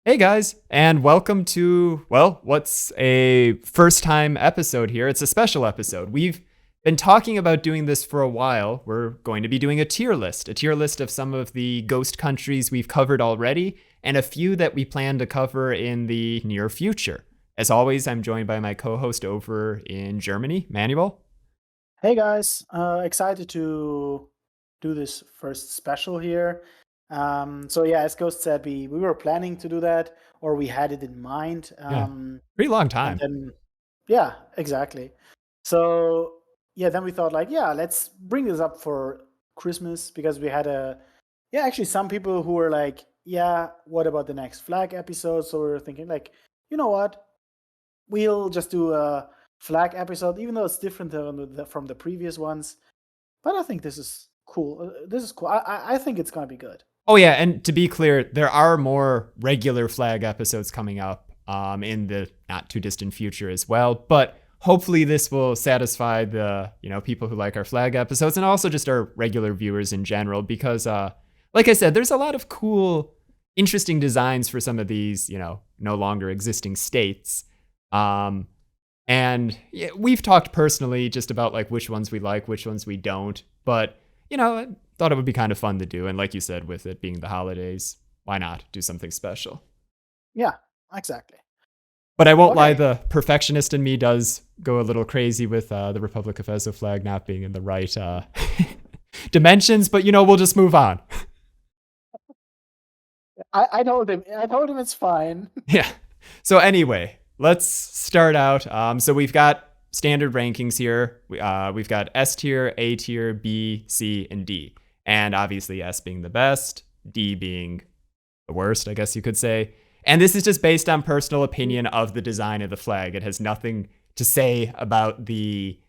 Hey guys, and welcome to, well, what's a first time episode here? It's a special episode. We've been talking about doing this for a while. We're going to be doing a tier list of some of the ghost countries we've covered already, and a few that we plan to cover in the near future. As always, I'm joined by my co host over in Germany, Manuel. Hey guys, excited to do this first special here. So yeah, as Ghost said, we were planning to do that, or we had it in mind. Yeah, pretty long And time. then yeah, exactly. So yeah, then we thought like, yeah, let's bring this up for Christmas because we had actually some people who were like, yeah, what about the next flag episode? So we were thinking like, you know what? We'll just do a flag episode, even though it's different from the previous ones. But I think this is cool. This is cool. I think it's gonna be good. Oh yeah, and to be clear, there are more regular flag episodes coming up in the not too distant future as well. But hopefully this will satisfy the people who like our flag episodes and also just our regular viewers in general. Because like I said, there's a lot of cool, interesting designs for some of these no longer existing states. And yeah, we've talked personally just about like which ones we like, which ones we don't. But I thought it would be kind of fun to do. And like you said, with it being the holidays, why not do something special? Yeah, exactly. But I won't lie, Okay. the perfectionist in me does go a little crazy with the Republic of Ezo flag not being in the right dimensions. But we'll just move on. I told him. I told him it's fine. Yeah. So anyway, let's start out. So we've got standard rankings here. We've got S tier, A tier, B, C, and D. And obviously S being the best, D being the worst, I guess you could say. And this is just based on personal opinion of the design of the flag. It has nothing to say about the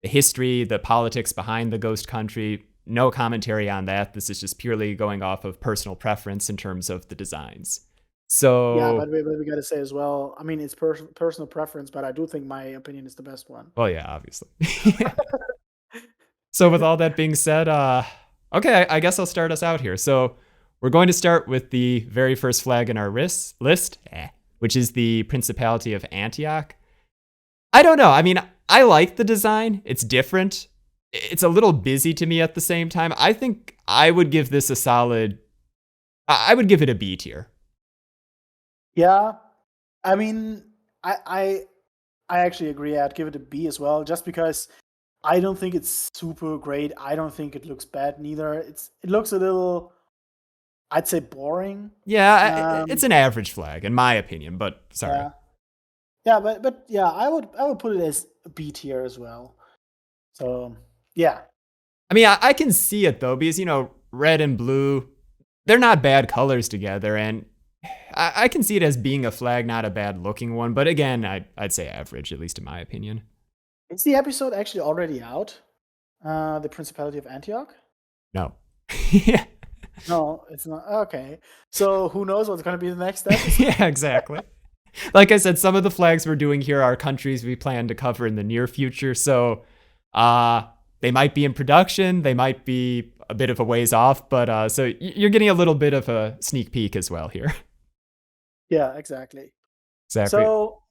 history, the politics behind the ghost country. No commentary on that. This is just purely going off of personal preference in terms of the designs. Yeah, So, but we gotta say as well. I mean, it's personal preference, but I do think my opinion is the best one. well, yeah, obviously. So, with all that being said, okay, I guess I'll start us out here. So, we're going to start with the very first flag in our list, which is the Principality of Antioch. I don't know. I mean, I like the design. It's different. It's a little busy to me at the same time. I think I would give this a solid. I would give it a B tier. Yeah, I mean, I I I actually agree. I'd give it a B as well, just because I don't think it's super great. I don't think it looks bad neither. It looks a little, I'd say, boring. Yeah, it's Um, an average flag in my opinion, but sorry. yeah. Yeah, but yeah, I would put it as a B tier as well. So yeah, I mean, I can see it though because red and blue, they're not bad colors together, and I can see it as being a flag, not a bad looking one. But again, I'd say average, at least in my opinion. is the episode actually already out? The Principality of Antioch? No. Yeah. No, it's not. Okay, so who knows what's gonna be the next episode? Yeah, exactly. Like I said, some of the flags we're doing here are countries we plan to cover in the near future. So they might be in production, they might be a bit of a ways off, but so you're getting a little bit of a sneak peek as well here. Yeah, exactly. Exactly. So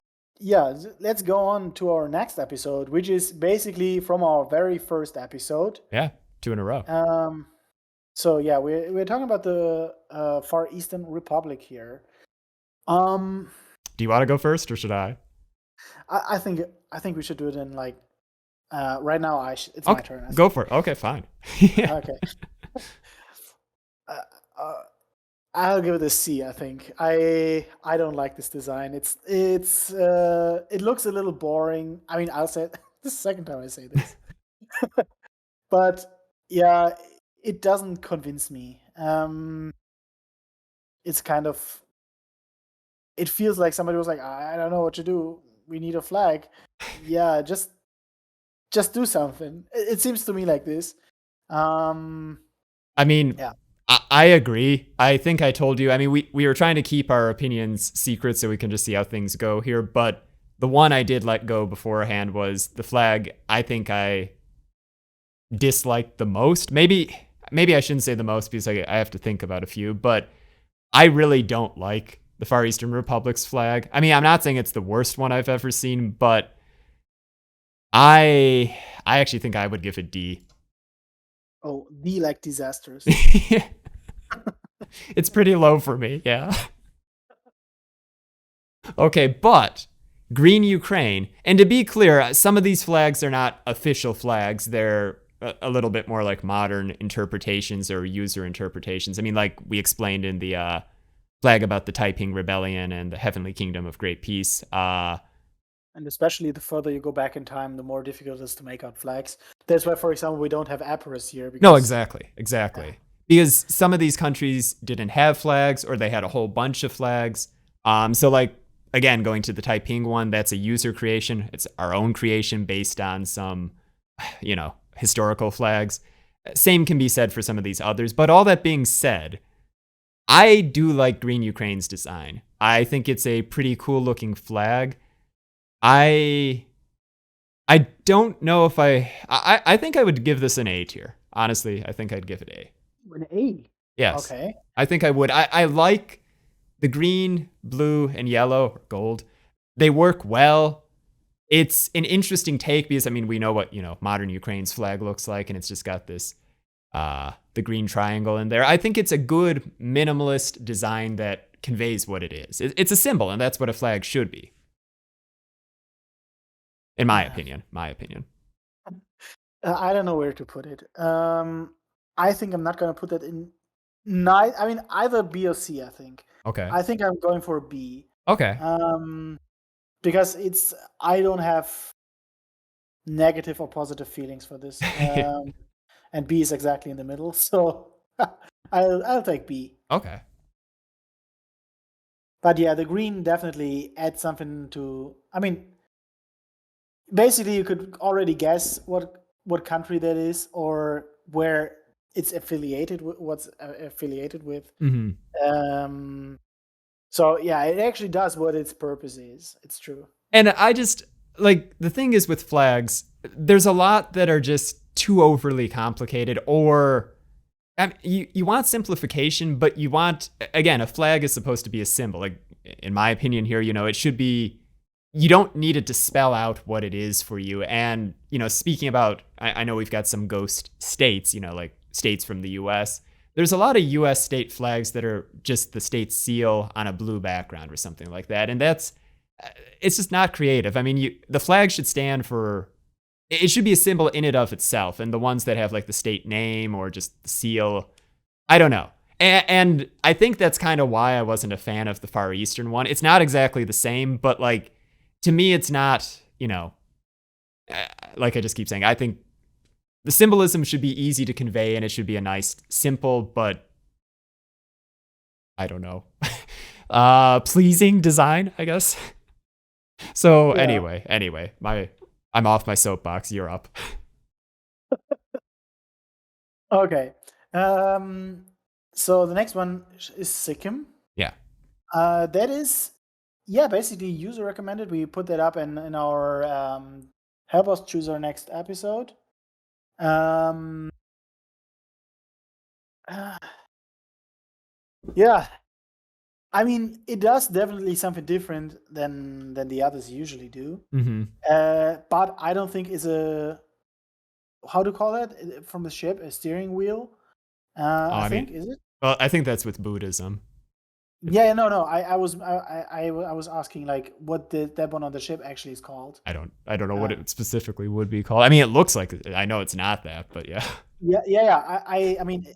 yeah, let's go on to our next episode, which is basically from our very first episode. Yeah, two in a row. Um, so yeah, we're talking about the Far Eastern Republic here. Um, Do you want to go first or should I? I think we should do it in like right now. It's my Okay, turn. go for it. Okay, fine. Yeah. Okay. Uh, uh, I'll give it a C. I think I don't like this design. It looks a little boring. I mean, I'll say it, this is the second time I say this, but yeah, it doesn't convince me. It's kind of, it feels like somebody was like, I don't know what to do. We need a flag. Yeah, just do something. It seems to me like this. Um, I mean, yeah, I agree. I think I told you. I mean, we were trying to keep our opinions secret so we can just see how things go here. But the one I did let go beforehand was the flag. I think I disliked the most. Maybe I shouldn't say the most because I have to think about a few. But I really don't like the Far Eastern Republic's flag. I mean, I'm not saying it's the worst one I've ever seen, but I actually think I would give it D. Oh, D like disastrous. It's pretty low for me, yeah. Okay, but green Ukraine, and to be clear, some of these flags are not official flags. They're a little bit more like modern interpretations or user interpretations. I mean, like we explained in the flag about the Taiping Rebellion and the Heavenly Kingdom of Great Peace. And especially the further you go back in time, the more difficult it is to make out flags. That's why, for example, we don't have Epirus here. Because, no, exactly. Yeah. Because some of these countries didn't have flags, or they had a whole bunch of flags. So like, again, going to the Taiping one, that's a user creation. It's our own creation based on some, historical flags. Same can be said for some of these others. But all that being said, I do like green Ukraine's design. I think it's a pretty cool looking flag. I don't know if I think I would give this an A tier. Honestly, I think I'd give it A. An A? Yes. Okay. I think I would. I like the green, blue, and yellow, or gold. They work well. It's an interesting take because, I mean, we know what, modern Ukraine's flag looks like, and it's just got this, the green triangle in there. I think it's a good minimalist design that conveys what it is. It's a symbol, and that's what a flag should be. In my opinion. I don't know where to put it. I think I'm not going to put that in. Either B or C, I think. Okay. I think I'm going for a B. Okay. Because I don't have negative or positive feelings for this. And B is exactly in the middle. So I'll take B. Okay. But yeah, the green definitely adds something to. I mean, basically, you could already guess what country that is or where it's affiliated with, what's affiliated with. Mm-hmm. So yeah, it actually does what its purpose is. It's true. And I just like, the thing is with flags, there's a lot that are just too overly complicated, or you want simplification, but you want, again, a flag is supposed to be a symbol. Like, in my opinion here, it should be, you don't need it to spell out what it is for you. And, speaking about, I know we've got some ghost states, like states from the US. There's a lot of US state flags that are just the state seal on a blue background or something like that. And it's just not creative. I mean, the flag should stand for, it should be a symbol in and of itself. And the ones that have like the state name or just the seal, I don't know. And I think that's kind of why I wasn't a fan of the Far Eastern one. It's not exactly the same, but like, to me, it's not, like I just keep saying, I think the symbolism should be easy to convey, and it should be a nice, simple, but I don't know, pleasing design, I guess. So yeah. Anyway, I'm off my soapbox. You're up. Okay. So the next one is Sikkim. Yeah. That is, basically user recommended. We put that up in our help us choose our next episode. Yeah. I mean, it does definitely something different than the others usually do. Mm-hmm. But I don't think it's how to call that from the ship, a steering wheel. I think, is it? Well, I think that's with Buddhism. Yeah, no. I was asking like what that one on the ship actually is called. I don't know what it specifically would be called. I mean, it looks like, I know it's not that, but yeah. Yeah. I mean,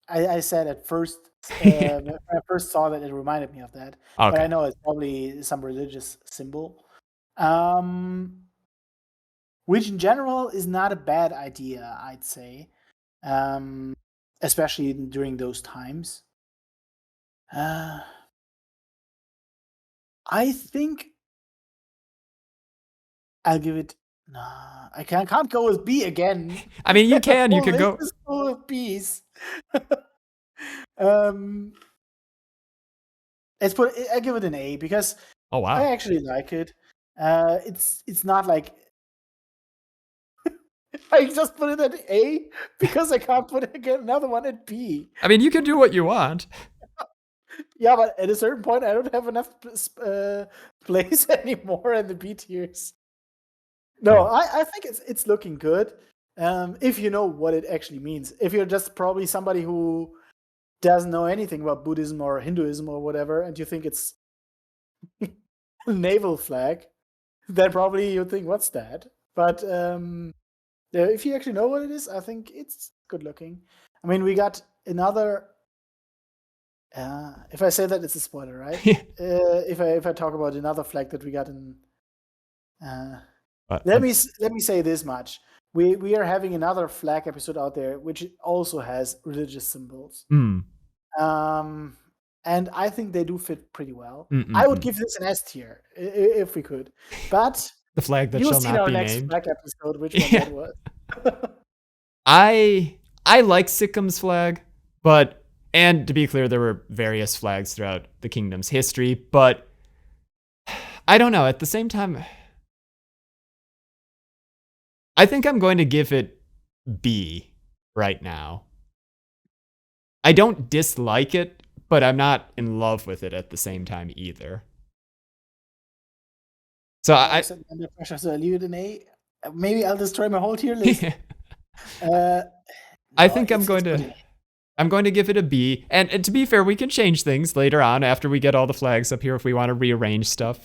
I said at first when I first saw that, it reminded me of that. Okay. But I know it's probably some religious symbol, which in general is not a bad idea, I'd say, especially during those times. I think I'll give it. Nah, I can't go with B again. I mean, you can. You can go. Let's go with B's. I give it an A because oh wow, I actually like it. It's not like I just put it at A because I can't put another one at B. I mean, you can do what you want. Yeah, but at a certain point, I don't have enough place anymore in the B tiers. No, I think it's looking good. If you know what it actually means. If you're just probably somebody who doesn't know anything about Buddhism or Hinduism or whatever, and you think it's a naval flag, then probably you think, what's that? But if you actually know what it is, I think it's good looking. I mean, we got another. If I say that, it's a spoiler, right? If I talk about another flag that we got in. Let me say this much: we are having another flag episode out there, which also has religious symbols. And I think they do fit pretty well. I would give this an S tier if we could, but the flag that you'll shall see not our be next named. flag episode, which one that was. I like Sikkim's flag, and to be clear, there were various flags throughout the kingdom's history, but I don't know. At the same time, I think I'm going to give it B right now. I don't dislike it, but I'm not in love with it at the same time either. So I said under pressure, so I leave it an A. Maybe I'll destroy my whole tier list. I think I'm going to give it a B. And to be fair, we can change things later on after we get all the flags up here if we want to rearrange stuff.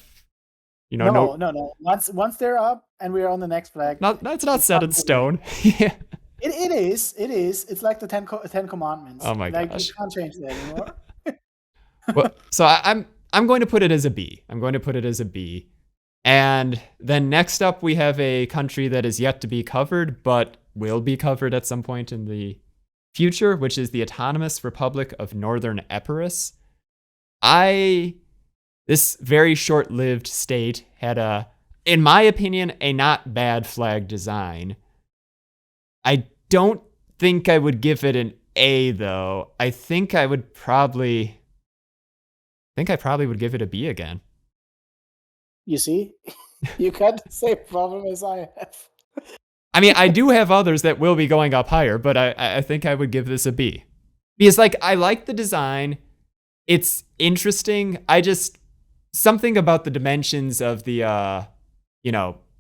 You know, no. Once they're up and we're on the next flag. That's not set in stone. Yeah. It is. It's like the Ten Commandments. Oh my gosh. Like you can't change that anymore. Well, so I'm going to put it as a B. I'm going to put it as a B. And then next up, we have a country that is yet to be covered, but will be covered at some point in the future, which is the Autonomous Republic of Northern Epirus. This very short-lived state had in my opinion, a not bad flag design. I don't think I would give it an A, though. I think I probably would give it a B again. You see? You got the same problem as I have. I mean, I do have others that will be going up higher, but I think I would give this a B. Because, I like the design. It's interesting. Something about the dimensions of the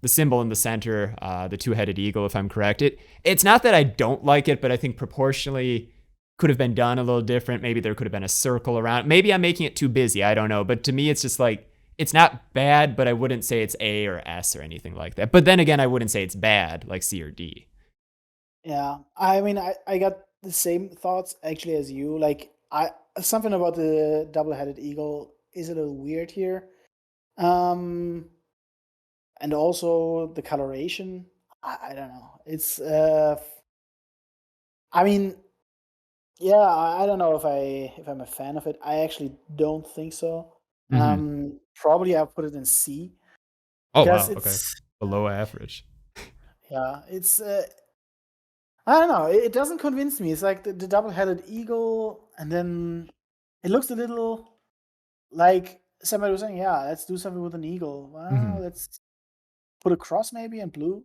symbol in the center, the two-headed eagle, if I'm correct. It's not that I don't like it, but I think proportionally could have been done a little different. Maybe there could have been a circle around. Maybe I'm making it too busy. I don't know. But to me, it's just it's not bad, but I wouldn't say it's A or S or anything like that. But then again, I wouldn't say it's bad, like C or D. Yeah. I mean, I got the same thoughts actually as you. Something about the double-headed eagle is a little weird here. And also the coloration. I don't know. It's I mean, yeah, I don't know if I'm a fan of it. I actually don't think so. Probably I'll put it in C. Oh wow, okay. Below average. Yeah, it's I don't know. It doesn't convince me. It's like the double-headed eagle, and then it looks a little like somebody was saying, yeah, let's do something with an eagle. Well, let's put a cross maybe and blue.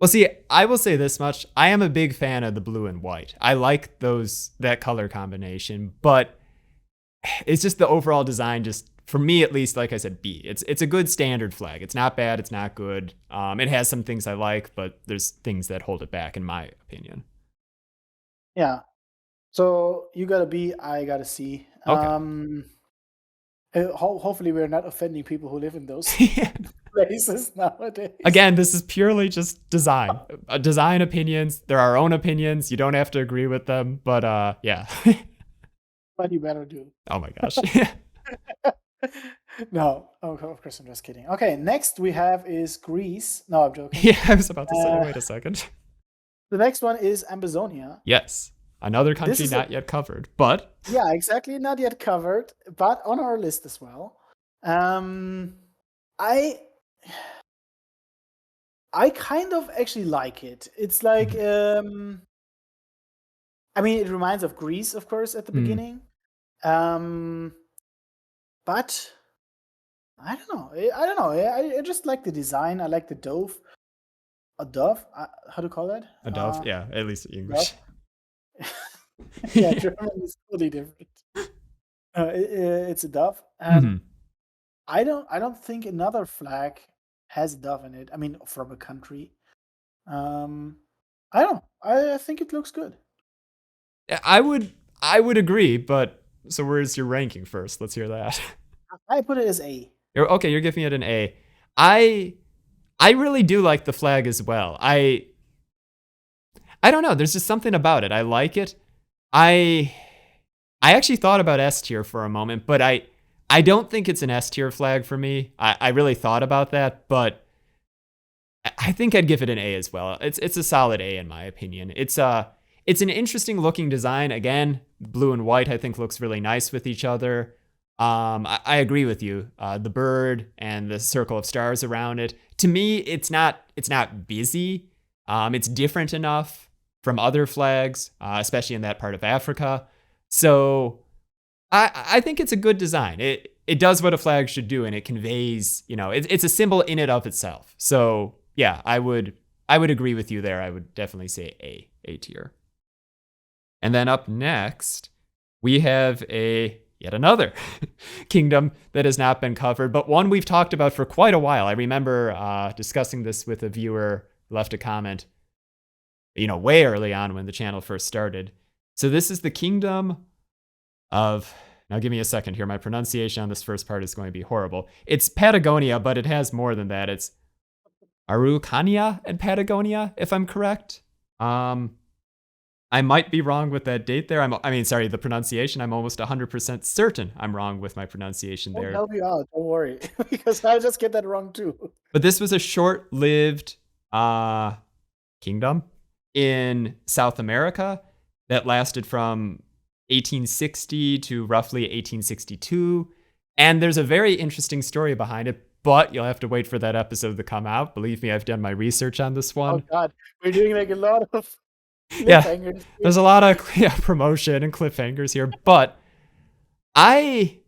Well, see, I will say this much. I am a big fan of the blue and white. I like that color combination, but it's just the overall design, just for me at least, like I said, B. It's a good standard flag. It's not bad. It's not good. It has some things I like, but there's things that hold it back, in my opinion. Yeah. So you got a B, I got a C. Okay. Hopefully we're not offending people who live in those places nowadays. Again, this is purely just design. Design opinions. They're our own opinions. You don't have to agree with them, but yeah. But you better do. Oh my gosh. No, of course I'm just kidding. Okay, next we have is Greece. No, I'm joking. Yeah, I was about to say, wait a second. The next one is Ambazonia. Yes. Another country not yet covered, but... Yeah, exactly. Not yet covered, but on our list as well. I kind of actually like it. It's like... I mean, it reminds of Greece, of course, at the beginning. But... I don't know. I just like the design. I like the dove. A dove? How to call that? A dove? Yeah, at least English. Yeah, German is totally different. It's a dove, and Mhm. I don't think another flag has a dove in it. I mean, from a country. Um, I don't know. I think it looks good. Yeah, I would agree, but so where's your ranking first? Let's hear that. I put it as A. Okay, you're giving it an A. I I really do like the flag as well. I don't know, there's just something about it. I like it. I I actually thought about S tier for a moment, but I don't think it's an S tier flag for me. I really thought about that, but I think I'd give it an A as well. It's a solid A in my opinion. It's an interesting looking design. Again, blue and white I think looks really nice with each other. I agree with you. The bird and the circle of stars around it. To me, it's not busy. It's different enough from other flags, especially in that part of Africa. So I think it's a good design. It does what a flag should do, and it conveys. It's a symbol in and of itself. So yeah, I would agree with you there. I would definitely say A tier. And then up next, we have yet another kingdom that has not been covered, but one we've talked about for quite a while. I remember discussing this with a viewer who left a comment, way early on when the channel first started. So this is the kingdom of, now give me a second here. My pronunciation on this first part is going to be horrible. It's Patagonia, but it has more than that. It's Araucanía and Patagonia, if I'm correct. I might be wrong with that date there. Sorry, the pronunciation. I'm almost 100% certain I'm wrong with my pronunciation I'll there. help you out. Don't worry, because I'll just get that wrong too. But this was a short-lived kingdom in South America that lasted from 1860 to roughly 1862. And there's a very interesting story behind it, but you'll have to wait for that episode to come out. Believe me, I've done my research on this Oh one. God, we're doing like a lot of Yeah, cliffhangers. there's a lot of promotion and cliffhangers here, but I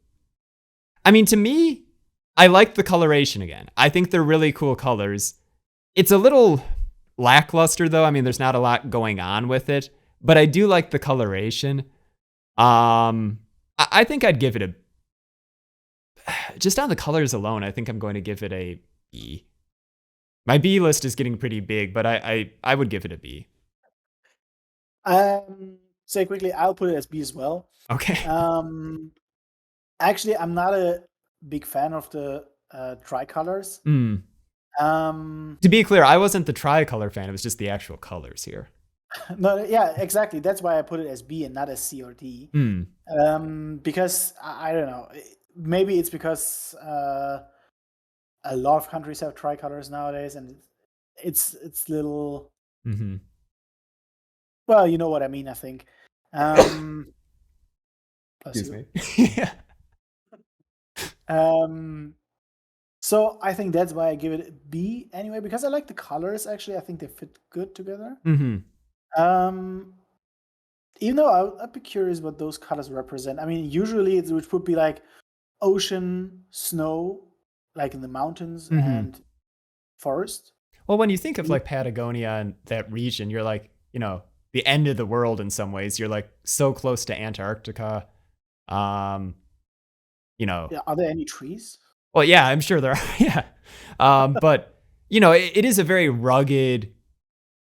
mean, to me, I like the coloration again. I think they're really cool colors. It's a little lackluster though. I mean, there's not a lot going on with it, but I do like the coloration. I think I'd give it a, just on the colors alone, I think I'm going to give it a B. My B list is getting pretty big, but I would give it a B. Say quickly, I'll put it as B as well. Okay. Actually, I'm not a big fan of the tricolors. To be clear, I wasn't the tricolor fan. It was just the actual colors here. No, yeah, exactly. That's why I put it as B and not as C or D. Because I don't know. Maybe it's because a lot of countries have tricolors nowadays, and it's little. Well, you know what I mean. I think. Excuse me. Yeah. So I think that's why I give it a B anyway, because I like the colors. Actually, I think they fit good together. Even though I'd be curious what those colors represent. I mean, usually it would be like ocean, snow, like in the mountains, and forest. Well, when you think of like Patagonia and that region, you're like, the end of the world in some ways. You're like so close to Antarctica. Yeah, are there any trees? Well, yeah, I'm sure there are. Yeah. But, it is a very rugged,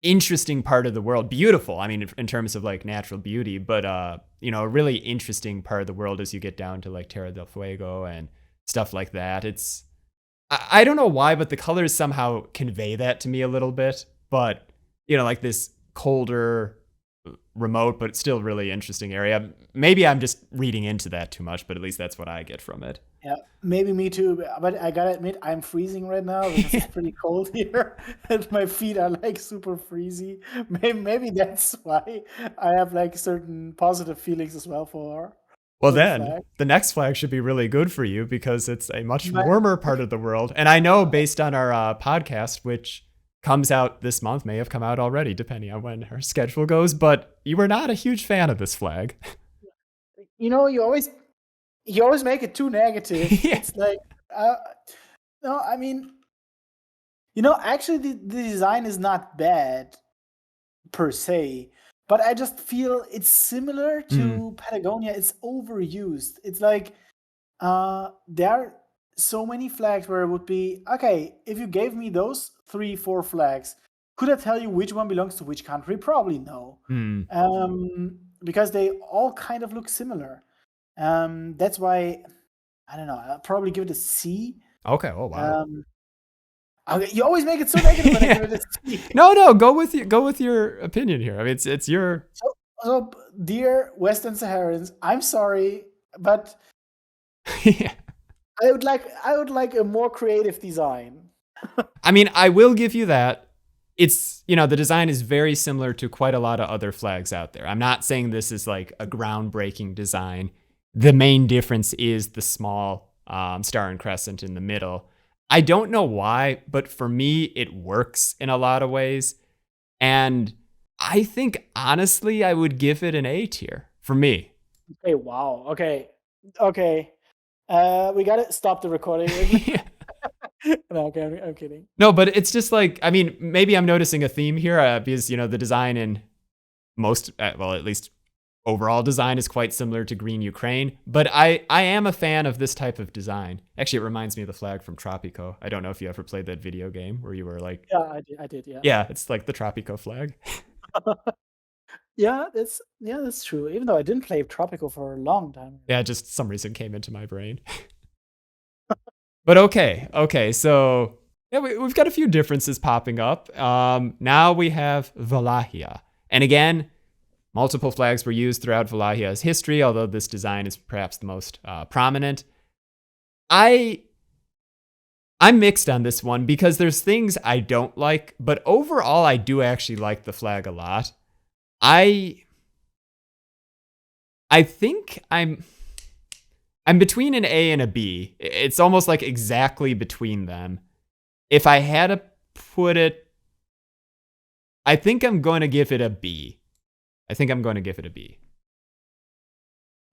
interesting part of the world. Beautiful. I mean, in terms of like natural beauty, but, a really interesting part of the world as you get down to like Terra del Fuego and stuff like that. I don't know why, but the colors somehow convey that to me a little bit. But, like this colder, remote, but still really interesting area. Maybe I'm just reading into that too much, but at least that's what I get from it. Yeah, maybe me too. But I gotta admit, I'm freezing right now because it's pretty cold here, and my feet are like super freezy. Maybe that's why I have like certain positive feelings as well for. Well, the then flag. the next flag should be really good for you because it's a much But- warmer part of the world. And I know based on our podcast, which comes out this month, may have come out already, depending on when our schedule goes, but you were not a huge fan of this flag. You always make it too negative. Yeah. It's like, no, I mean, actually the design is not bad per se, but I just feel it's similar to Patagonia. It's overused. It's like there are so many flags where it would be, okay, if you gave me those 3-4 flags, could I tell you which one belongs to which country? Probably no. Because they all kind of look similar. That's why, I don't know, I'll probably give it a C. Okay. Oh wow. Okay, you always make it so negative when I give it a C. No, go with your opinion here. I mean, it's your. So, dear Western Saharans, I'm sorry, but Yeah. I would like a more creative design. I mean, I will give you that. It's, the design is very similar to quite a lot of other flags out there. I'm not saying this is like a groundbreaking design. The main difference is the small star and crescent in the middle. I don't know why, but for me, it works in a lot of ways. And I think, honestly, I would give it an A tier for me. Okay, wow. Okay. We got to stop the recording. Yeah. No, okay, I'm kidding. No, but it's just like, I mean, maybe I'm noticing a theme here because, the design in most, at least overall design is quite similar to Green Ukraine. But I am a fan of this type of design. Actually, it reminds me of the flag from Tropico. I don't know if you ever played that video game where you were like... Yeah, I did, yeah. Yeah, it's like the Tropico flag. Yeah, that's true. Even though I didn't play Tropico for a long time. Yeah, just some reason came into my brain. But okay, so yeah, we've got a few differences popping up. Now we have Wallachia. And again, multiple flags were used throughout Wallachia's history, although this design is perhaps the most prominent. I'm mixed on this one because there's things I don't like, but overall I do actually like the flag a lot. I think I'm between an A and a B. It's almost like exactly between them. If I had to put it, I think I'm going to give it a B.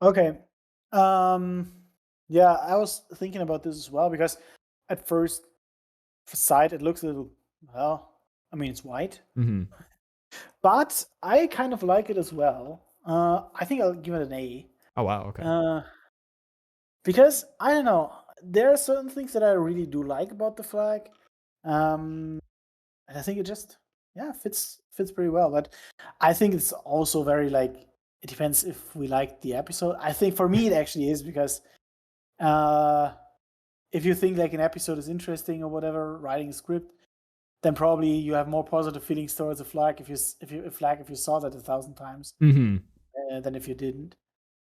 Okay. Yeah, I was thinking about this as well because at first sight it looks a little, it's white. But I kind of like it as well. I think I'll give it an A. Oh, wow. Okay. Because, I don't know, there are certain things that I really do like about the flag. And I think it just, fits pretty well. But I think it's also very, it depends if we like the episode. I think for me it actually is because if you think like an episode is interesting or whatever, writing a script, then probably you have more positive feelings towards a flag if you saw that 1,000 times than if you didn't.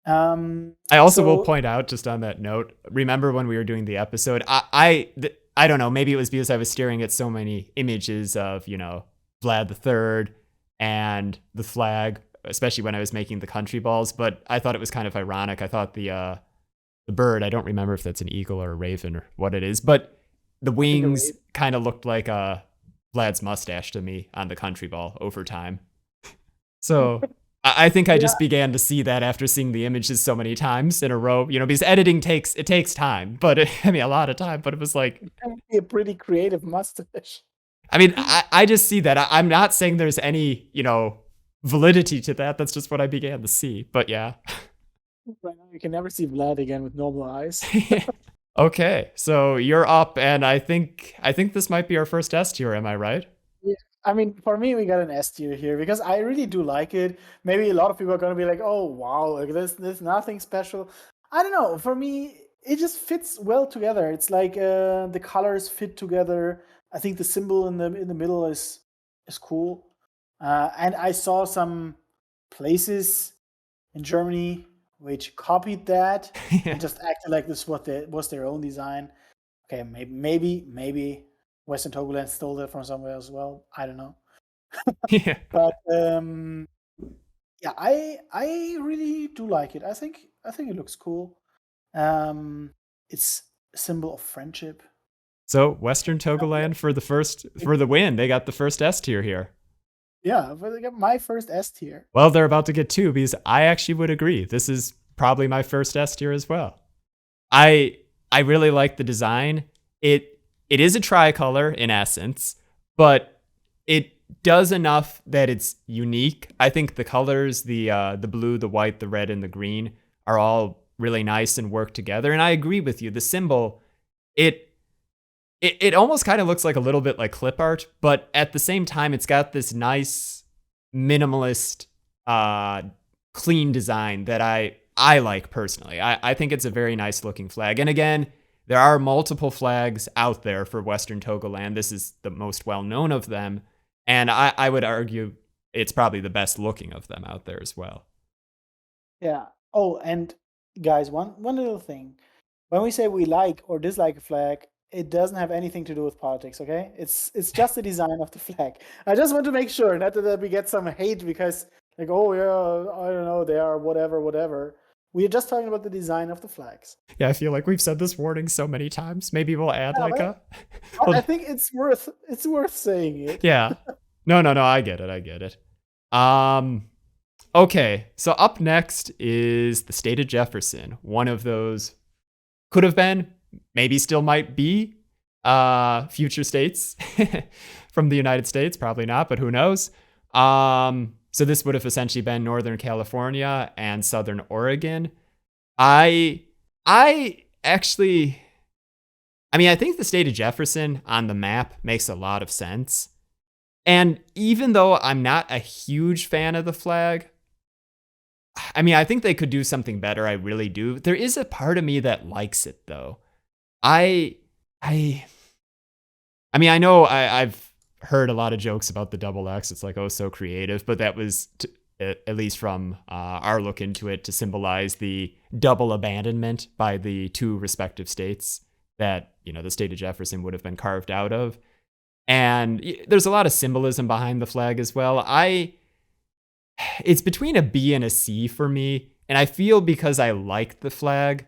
I also will point out, just on that note, remember when we were doing the episode, I don't know, maybe it was because I was staring at so many images of, Vlad III and the flag, especially when I was making the country balls, but I thought it was kind of ironic. I thought the bird, I don't remember if that's an eagle or a raven or what it is, but the wings kind of looked like Vlad's mustache to me on the country ball over time. So I think I just began to see that after seeing the images so many times in a row, because editing takes time, but a lot of time, but it was like a pretty creative mustache. I just see that. I'm not saying there's any, validity to that. That's just what I began to see, but yeah. Right now you can never see Vlad again with normal eyes. Okay, so you're up, and I think this might be our first S tier, am I right? Yeah. For me, we got an S tier here because I really do like it. Maybe a lot of people are going to be like, oh, wow, like there's nothing special. I don't know. For me, it just fits well together. It's like the colors fit together. I think the symbol in the middle is cool. And I saw some places in Germany which copied that and just acted like this was their own design. Okay, maybe Western Togoland stole that from somewhere as well. I don't know. Yeah. But I really do like it. I think it looks cool. It's a symbol of friendship. So Western Togoland for the win. They got the first S tier here. Yeah, but they got my first S tier. Well, they're about to get two because I actually would agree. This is probably my first S tier as well. I really like the design. It is a tricolor in essence, but it does enough that it's unique. I think the colors, the blue, the white, the red, and the green are all really nice and work together. And I agree with you. The symbol, it almost kind of looks like a little bit like clip art, but at the same time, it's got this nice minimalist, clean design that I like personally. I think it's a very nice looking flag. And again, there are multiple flags out there for Western Togoland. This is the most well known of them. And I would argue it's probably the best looking of them out there as well. Yeah. Oh, and guys, one little thing. When we say we like or dislike a flag, it doesn't have anything to do with politics, okay? It's just the design of the flag. I just want to make sure, not that we get some hate because, like, oh yeah, I don't know, they are whatever. We are just talking about the design of the flags. Yeah, I feel like we've said this warning so many times. Maybe we'll add I think it's worth saying it. Yeah. No, I get it. Okay, so up next is the state of Jefferson. One of those could have been, maybe still might be, future states from the United States. Probably not, but who knows? So this would have essentially been Northern California and Southern Oregon. I think the state of Jefferson on the map makes a lot of sense. And even though I'm not a huge fan of the flag, I think they could do something better. I really do. There is a part of me that likes it though. I know I've heard a lot of jokes about the double X. It's like, oh, so creative, but that was at least from our look into it to symbolize the double abandonment by the two respective states that, the state of Jefferson would have been carved out of. And there's a lot of symbolism behind the flag as well. It's between a B and a C for me. And I feel because I like the flag,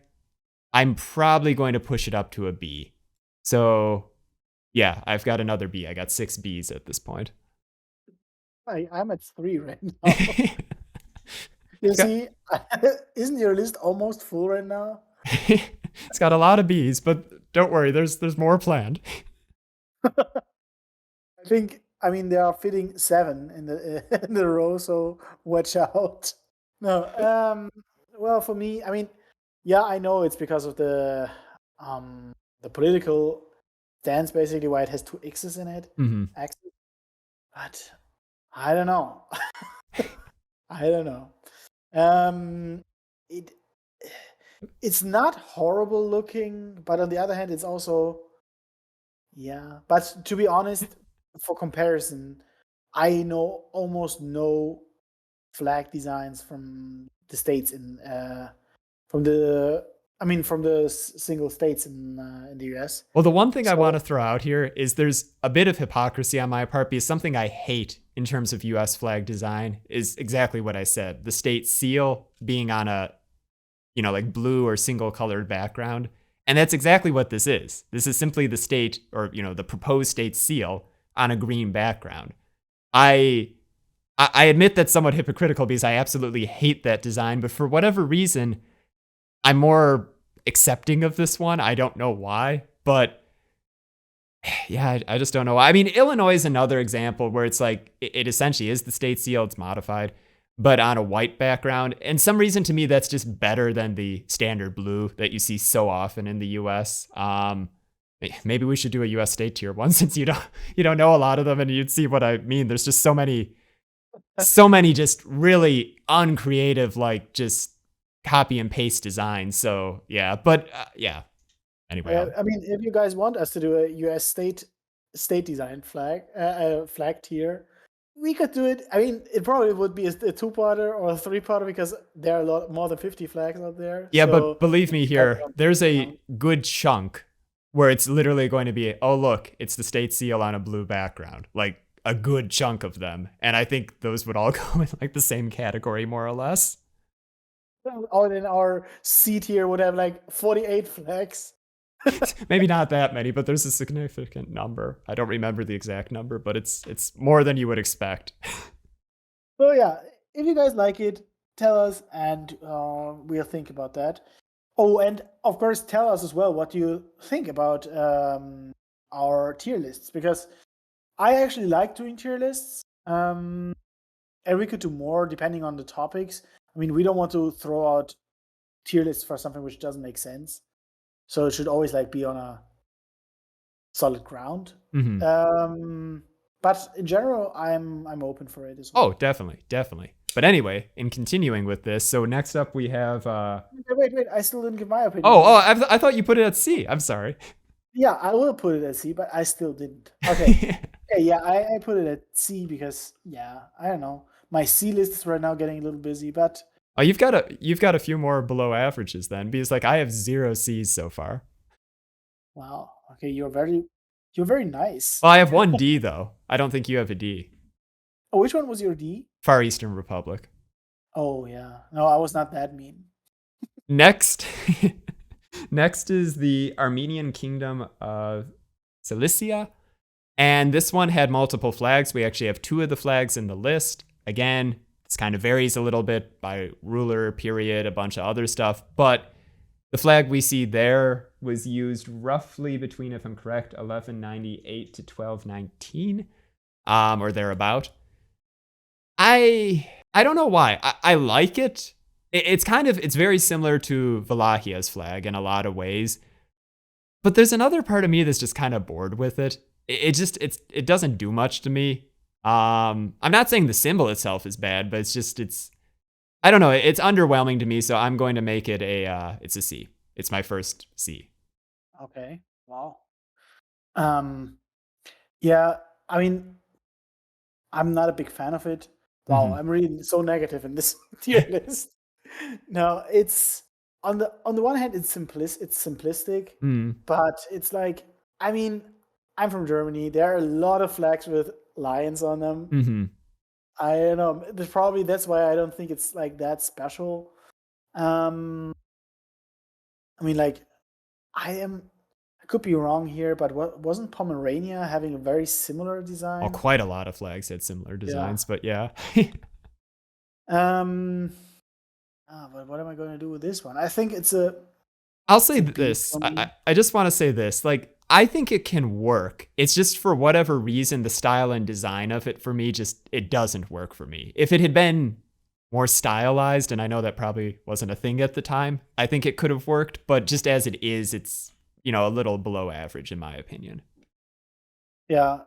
I'm probably going to push it up to a B. So yeah, I've got another B. I got 6 Bs at this point. I'm at 3 right now. You see, isn't your list almost full right now? It's got a lot of Bs, but don't worry, there's more planned. They are fitting 7 in the row, so watch out. No, well, for me, yeah, I know it's because of the political stance, basically, why it has 2 X's in it. Mm-hmm. Axis, but I don't know. It's not horrible looking, but on the other hand, it's also, yeah. But to be honest, for comparison, I know almost no flag designs from the states from the single states in the US. Well, the one thing I want to throw out here is there's a bit of hypocrisy on my part because something I hate in terms of US flag design is exactly what I said. The state seal being on a, like blue or single colored background. And that's exactly what this is. This is simply the state or, the proposed state seal on a green background. I admit that's somewhat hypocritical because I absolutely hate that design, but for whatever reason, I'm more accepting of this one. I don't know why, but yeah, I just don't know why. Illinois is another example where it's like, it essentially is the state seal, it's modified, but on a white background. And some reason to me, that's just better than the standard blue that you see so often in the US. Maybe we should do a US state tier one since you don't know a lot of them and you'd see what I mean. There's just so many just really uncreative, like just copy and paste designs. So yeah, but yeah. Anyway, if you guys want us to do a US state design flag tier, we could do it. It probably would be a 2-parter or a 3-parter because there are a lot more than 50 flags out there. Yeah, so, but believe me here, there's a good chunk where it's literally going to be, oh look, it's the state seal on a blue background. Like a good chunk of them. And I think those would all go in like the same category more or less. All in our C tier would have like 48 flags. Maybe not that many, but there's a significant number. I don't remember the exact number, but it's more than you would expect. So yeah, if you guys like it, tell us and we'll think about that. Oh, and of course, tell us as well what you think about our tier lists, because I actually like doing tier lists. And we could do more depending on the topics. I mean, we don't want to throw out tier lists for something which doesn't make sense. So it should always like be on a solid ground. But in general, I'm open for it as well. Oh, definitely. But anyway, in continuing with this, so next up we have. Wait! I still didn't give my opinion. I thought you put it at C. I'm sorry. Yeah, I will put it at C, but I still didn't. Okay. Okay, yeah, I put it at C because I don't know. My C list is right now getting a little busy, but you've got a few more below averages then, because like I have 0 C's so far. Wow. Okay, you're very nice. Well, I have 1 D though. I don't think you have a D. Oh, which one was your D? Far Eastern Republic. Oh yeah. No, I was not that mean. Next is the Armenian Kingdom of Cilicia. And this one had multiple flags. We actually have 2 of the flags in the list. Again, this kind of varies a little bit by ruler, period, a bunch of other stuff. But the flag we see there was used roughly between, if I'm correct, 1198 to 1219, or thereabout. I don't know why. I like it. It's very similar to Wallachia's flag in a lot of ways. But there's another part of me that's just kind of bored with it. It doesn't do much to me. I'm not saying the symbol itself is bad, but I don't know. It's underwhelming to me, so I'm going to make it it's a C. It's my first C. Okay. Wow. Yeah. I mean, I'm not a big fan of it. Wow, I'm really so negative in this tier list. No, it's on the one hand, it's simplistic, but it's like, I mean, I'm from Germany. There are a lot of flags with lions on them. I don't know. That's why I don't think it's like that special. I mean, like, I could be wrong here, but wasn't Pomerania having a very similar design? Oh, quite a lot of flags had similar designs, but yeah. But what am I going to do with this one? I think I'll say this. I just want to say this. Like, I think it can work. It's just for whatever reason, the style and design of it for me it doesn't work for me. If it had been more stylized, and I know that probably wasn't a thing at the time, I think it could have worked. But just as it is, it's a little below average in my opinion. Yeah,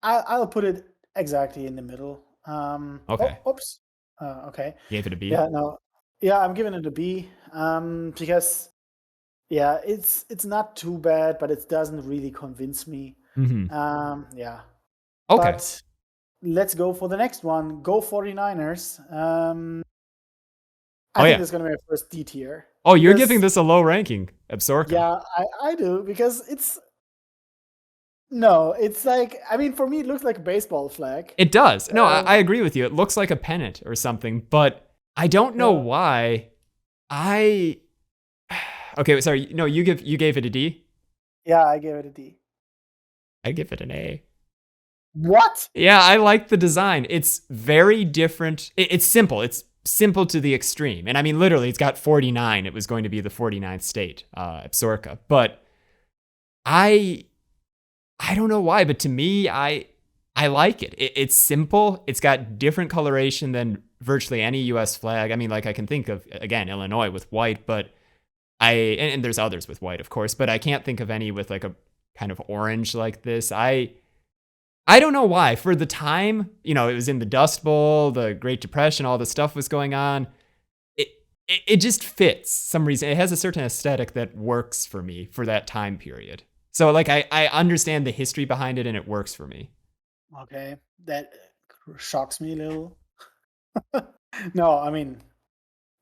I'll put it exactly in the middle. Okay. Oops. Okay. Gave it a B. Yeah. No. Yeah, I'm giving it a B. Because it's not too bad, but it doesn't really convince me. Yeah. Okay. But let's go for the next one. Go 49ers. I think it's going to be our first D tier. Oh, you're giving this a low ranking, Absorka. Yeah, I do, because it's like, I mean, for me, it looks like a baseball flag. It does. No, I agree with you. It looks like a pennant or something, but I don't know why. Okay, sorry. No, you gave it a D? Yeah, I gave it a D. I give it an A. What? Yeah, I like the design. It's very different. It's simple. It's simple to the extreme. And I mean, literally, it's got 49. It was going to be the 49th state, Absorka. But I don't know why, but to me, I like it. It's simple. It's got different coloration than virtually any U.S. flag. I mean, like, I can think of, again, Illinois with white, but and there's others with white, of course, but I can't think of any with like a kind of orange like this. I don't know why. For the time, it was in the Dust Bowl, the Great Depression, all this stuff was going on. It just fits some reason. It has a certain aesthetic that works for me for that time period. So like I understand the history behind it and it works for me. Okay, that shocks me a little. No, I mean,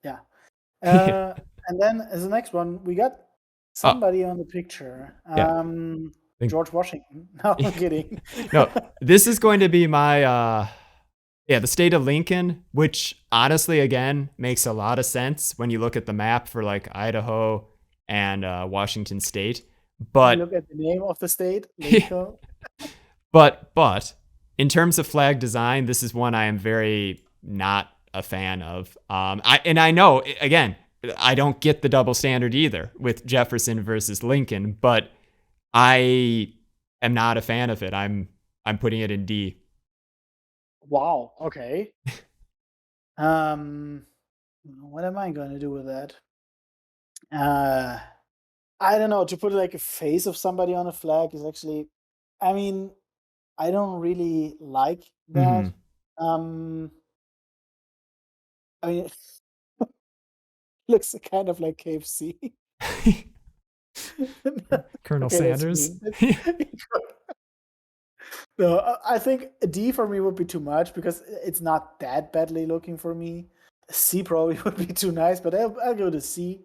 yeah. And then as the next one, we got somebody on the picture. George Washington. No, I'm kidding. No, this is going to be my the state of Lincoln, which honestly, again, makes a lot of sense when you look at the map for like Idaho and Washington State. But look at the name of the state, Lincoln. But in terms of flag design, this is one I am very not a fan of. I know, again, I don't get the double standard either with Jefferson versus Lincoln, but I am not a fan of it. I'm I'm putting it in D. Wow. Okay. What am I going to do with that? I don't know. To put like a face of somebody on a flag is actually, I mean, I don't really like that. Mhm. I mean, it looks kind of like KFC. Colonel Okay, that's Sanders. mean. No, I think a D for me would be too much because it's not that badly looking for me. A C probably would be too nice, but I'll go to C.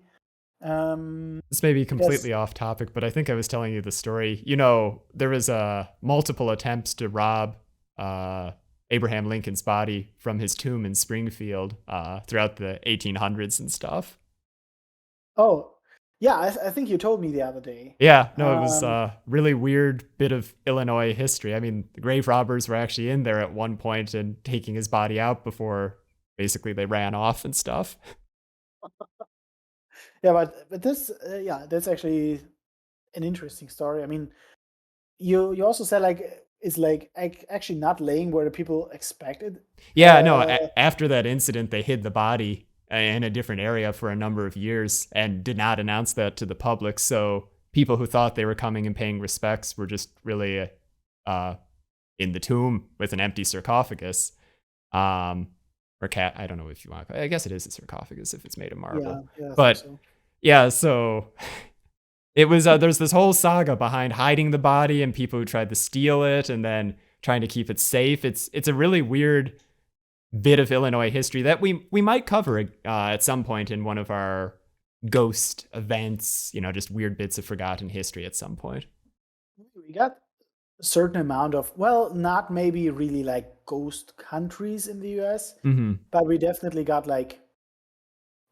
This may be Because completely off topic, but I think I was telling you the story. There was multiple attempts to rob Abraham Lincoln's body from his tomb in Springfield throughout the 1800s and stuff. oh yeah, I think you told me the other day. Yeah, no, it was Um, a really weird bit of Illinois history. I mean, the grave robbers were actually in there at one point and taking his body out before basically they ran off and stuff. yeah, but this yeah, that's actually an interesting story. I mean, you also said like it's like actually not laying where the people expected. Yeah, no, Uh, after that incident, they hid the body in a different area for a number of years and did not announce that to the public. So people who thought they were coming and paying respects were just really in the tomb with an empty sarcophagus. Or cat, I don't know if you want to, I guess it is a sarcophagus if it's made of marble. yeah, I think But so. yeah, so it was there's this whole saga behind hiding the body and people who tried to steal it and then trying to keep it safe. It's a really weird bit of Illinois history that we might cover at some point in one of our ghost events, just weird bits of forgotten history at some point. We got a certain amount of, well, not maybe really like ghost countries in the US, Mm-hmm. but we definitely got like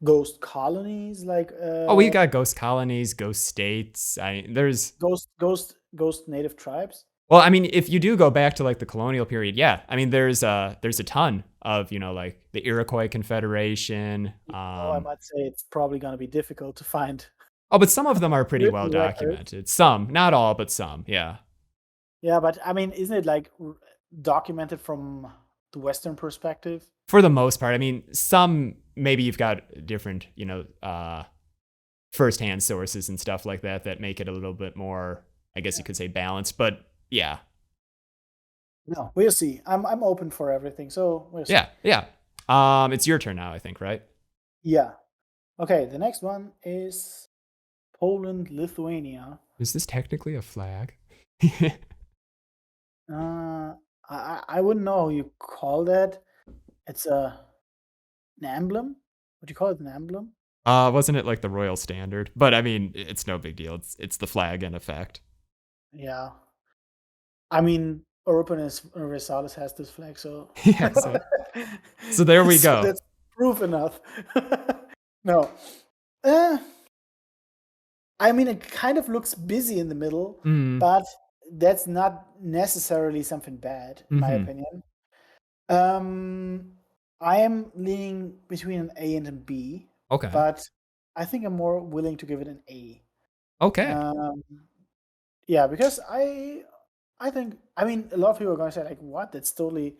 ghost colonies, like Oh, we got ghost colonies, ghost states. There's ghost native tribes. Well, I mean, if you do go back to like the colonial period, yeah, I mean, there's a ton of like the Iroquois Confederation. Oh, I might say it's probably going to be difficult to find Oh, but some of them are pretty well written records. documented. Some, not all, but some. Yeah, Yeah, but I mean, isn't it like documented from the Western perspective? for the most part. I mean, some maybe you've got different, firsthand sources and stuff like that that make it a little bit more, I guess you Yeah. could say, balanced. But yeah, No, we'll see. I'm open for everything, so we'll see. yeah, yeah. It's your turn now, I think, right? Yeah. Okay, the next one is Poland, Lithuania. Is this technically a flag? I wouldn't know how you call that. It's an emblem. Would you call it an emblem? Wasn't it like the royal standard? But I mean, it's no big deal. It's the flag in effect. Yeah. I mean, European Universalis has this flag, so Yeah. So there we so go. that's proof enough. No. Uh, I mean, it kind of looks busy in the middle, Mm, but that's not necessarily something bad, in my hmm. opinion. I am leaning between an A and a B, Okay. but I think I'm more willing to give it an A. Okay. Um, yeah, because I think, I mean, a lot of people are going to say like, "What? That's totally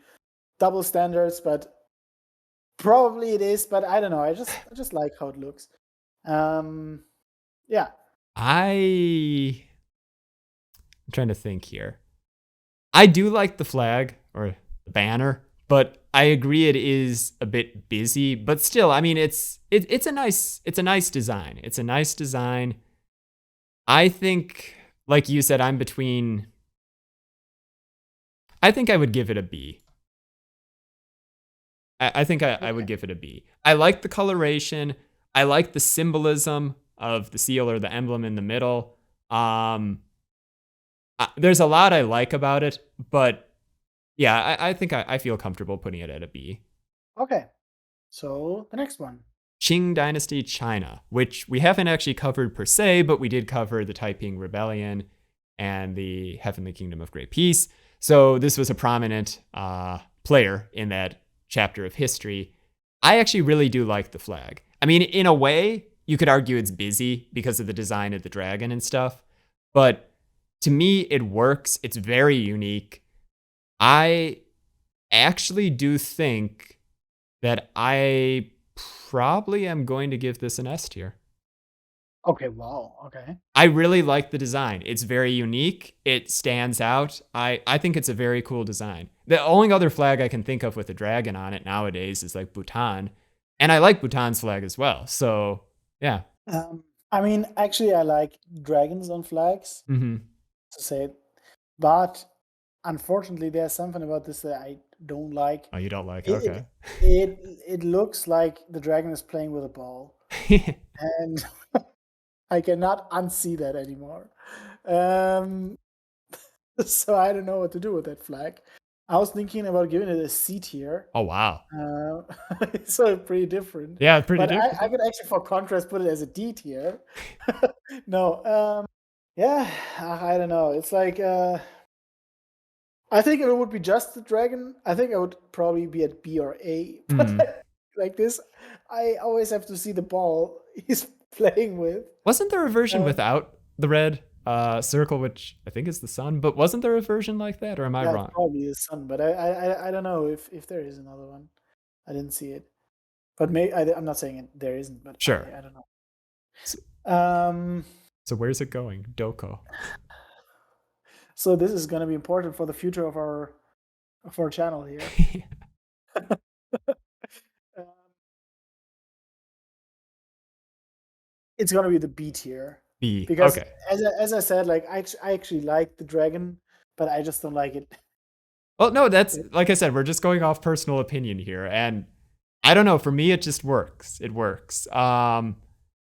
double standards," but probably it is. But I don't know. I just like how it looks. Yeah, I'm trying to think here. I do like the flag or the banner, but I agree it is a bit busy. But still, I mean, it's a nice design. It's a nice design. I think, like you said, I'm between. I think I would give it a B. I think I would okay, give it a B. I like the coloration. I like the symbolism of the seal or the emblem in the middle. There's a lot I like about it, but yeah, I think I feel comfortable putting it at a B. okay. So the next one. Qing Dynasty China, which we haven't actually covered per se, but we did cover the Taiping Rebellion and the Heavenly Kingdom of Great Peace. So this was a prominent player in that chapter of history. I actually really do like the flag. I mean, in a way, you could argue it's busy because of the design of the dragon and stuff, but to me, it works. It's very unique. I actually do think that I probably am going to give this an S tier. Okay, wow. Okay. I really like the design. It's very unique. It stands out. I think it's a very cool design. The only other flag I can think of with a dragon on it nowadays is like Bhutan. And I like Bhutan's flag as well. So, yeah. I mean, actually, I like dragons on flags, Hmm. to say it, but unfortunately, there's something about this that I don't like. Oh, you don't like? It Okay. it it looks like the dragon is playing with a ball, and I cannot unsee that anymore. Um, so I don't know what to do with that flag. I was thinking about giving it a C tier. Oh, wow. So pretty different. Yeah, pretty But I different. could actually, for contrast, put it as a D tier. No, yeah, I don't know. It's like I think if it would be just the dragon, I think I would probably be at B or A. Hmm. But like this, I always have to see the ball he's playing with. Wasn't there a version Um, without the red circle, which I think is the sun? But wasn't there a version like that, or am I yeah, it's wrong? probably the sun, but I don't know if there is another one. I didn't see it, but I'm not saying there isn't, but Sure. I don't know. So, Um, so where's it going? Doko. so this is going to be important for the future of our channel here. Um, it's going to be the B tier B. because, Okay. as I said, like I actually like the dragon, but I just don't like it. Well, no, that's like I said, we're just going off personal opinion here. And I don't know, for me it just works. It works.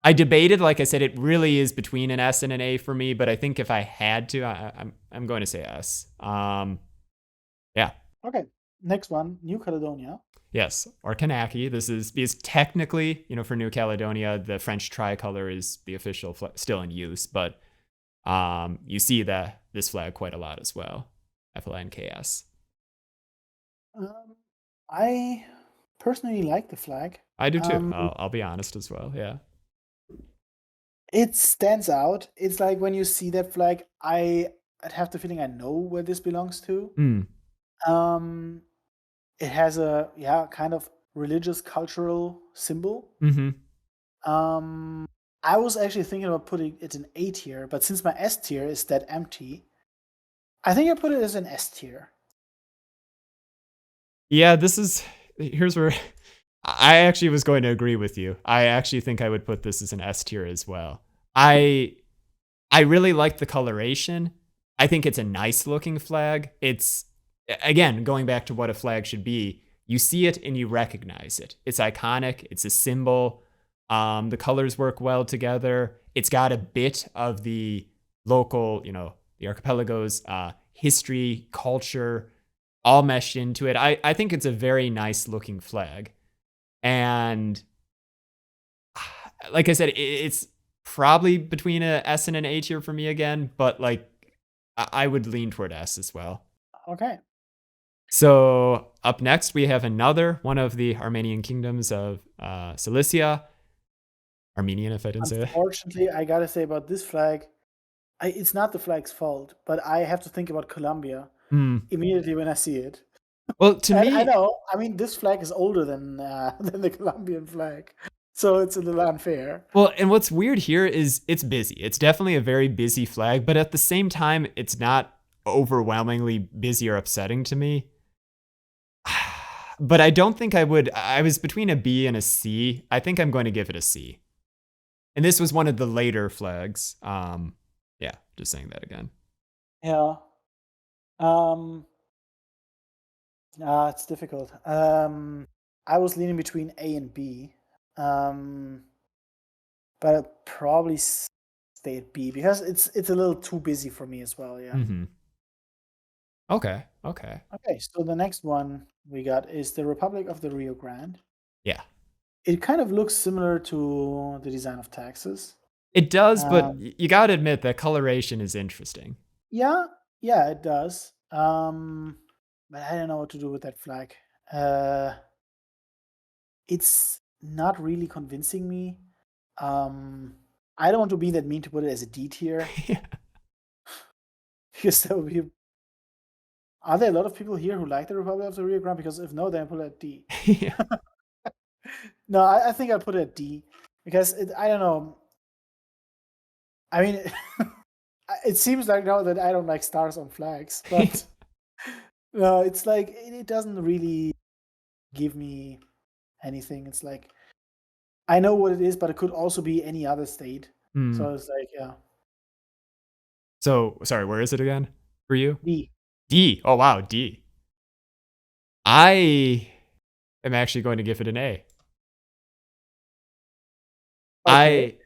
I debated, like I said, it really is between an S and an A for me, but I think if I had to, I'm going to say S. Yeah. Okay, next one, New Caledonia. Yes, or Kanaky. This is because technically, for New Caledonia, the French tricolor is the official still in use, but you see this flag quite a lot as well. FLNKS. I personally like the flag. I do too. I'll be honest as well. Yeah. It stands out. It's like when you see that flag, I'd have the feeling I know where this belongs to. Hmm. Um, it has a kind of religious cultural symbol. Mm-hmm. I was actually thinking about putting it in A tier, but since my S tier is that empty, I think I put it as an S tier. Yeah, here's where I actually was going to agree with you. I actually think I would put this as an S tier as well. I really like the coloration. I think it's a nice looking flag. It's, again, going back to what a flag should be. You see it and you recognize it. It's iconic. It's a symbol. The colors work well together. It's got a bit of the local, the archipelago's history, culture, all meshed into it. I think it's a very nice looking flag. And like I said, it's probably between a S and an A tier for me again, but like I would lean toward S as well. Okay. So up next, we have another one of the Armenian kingdoms of Cilicia. Armenian, if I didn't say it. Unfortunately, I gotta say about this flag, it's not the flag's fault, but I have to think about Colombia Hmm. immediately when I see it. Well, to And I me, know, I mean, this flag is older than than the Colombian flag, so it's a little unfair. well, and what's weird here is it's busy. It's definitely a very busy flag, but at the same time, it's not overwhelmingly busy or upsetting to me. But I don't think I would. I was between a B and a C. I think I'm going to give it a C. And this was one of the later flags. Yeah, just saying that again. Yeah. Um, it's difficult. I was leaning between A and B, um, but I'd probably stay at B because it's a little too busy for me as well. Yeah. Mm-hmm. Okay. Okay. Okay, so the next one we got is the Republic of the Rio Grande. Yeah. It kind of looks similar to the design of Texas. It does, but Um, you got to admit that coloration is interesting. yeah, it does. But I don't know what to do with that flag. Uh, it's not really convincing me. I don't want to be that mean to put it as a D tier Yeah. because that would be Are there a lot of people here who like the Republic of the Rio Grande? Because if no, then I put it at D. Yeah. No, I think I'll put it at D because I don't know. I mean, it seems like now that I don't like stars on flags, but no, it's like it doesn't really give me anything. It's like I know what it is, but it could also be any other state. Hmm. So it's like, yeah, So, sorry, where is it again for you? D. D. Oh, wow, D. I am actually going to give it an A. Okay.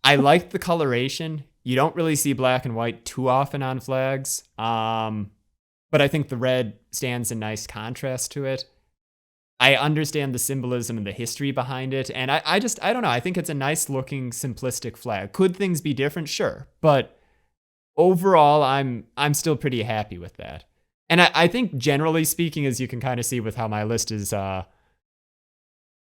I like the coloration. You don't really see black and white too often on flags. But I think the red stands in nice contrast to it. I understand the symbolism and the history behind it, and I don't know. I think it's a nice looking, simplistic flag. Could things be different? Sure, but overall, I'm still pretty happy with that. And I think generally speaking, as you can kind of see with how my list is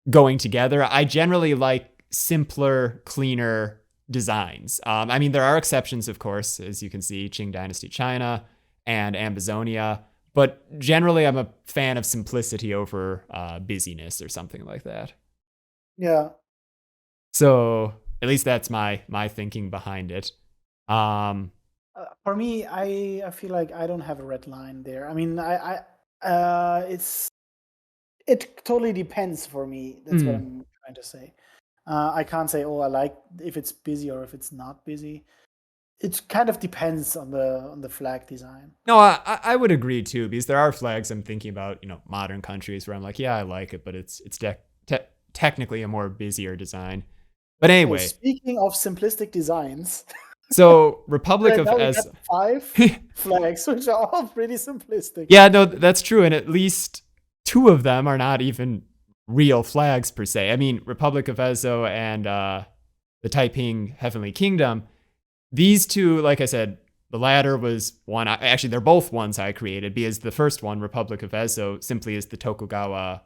going together, I generally like simpler, cleaner designs. I mean, there are exceptions, of course, as you can see, Qing Dynasty China and Ambazonia. But generally, I'm a fan of simplicity over busyness or something like that. Yeah. So at least that's my thinking behind it. For me, I feel like I don't have a red line there. I mean, it totally depends for me. That's what I'm trying to say. I can't say, oh, I like if it's busy or if it's not busy. It kind of depends on the flag design. No, I would agree too, because there are flags I'm thinking about, modern countries where I'm like, yeah, I like it, but it's technically a more busier design. But Hey, anyway, speaking of simplistic designs, so Republic of now we got Ez. 5 flags, which are all pretty simplistic. Yeah, no, that's true, and at least 2 of them are not even real flags per se. I mean, Republic of Ezo and the Taiping Heavenly Kingdom. These 2, like I said, the latter was one. Actually, they're both ones I created because the first one, Republic of Ezo, simply is the Tokugawa,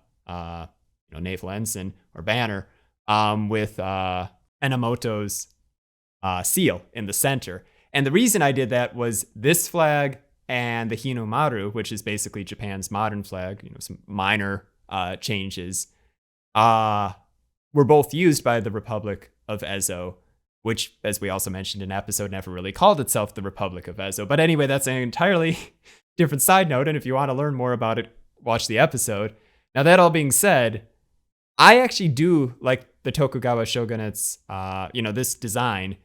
naval ensign or banner, with Enomoto's seal in the center. And the reason I did that was this flag and the Hinomaru, which is basically Japan's modern flag, some minor changes, were both used by the Republic of Ezo, which, as we also mentioned in an episode, never really called itself the Republic of Ezo. But anyway, that's an entirely different side note, and if you want to learn more about it, watch the episode. Now, that all being said, I actually do like the Tokugawa shogunate's, this design,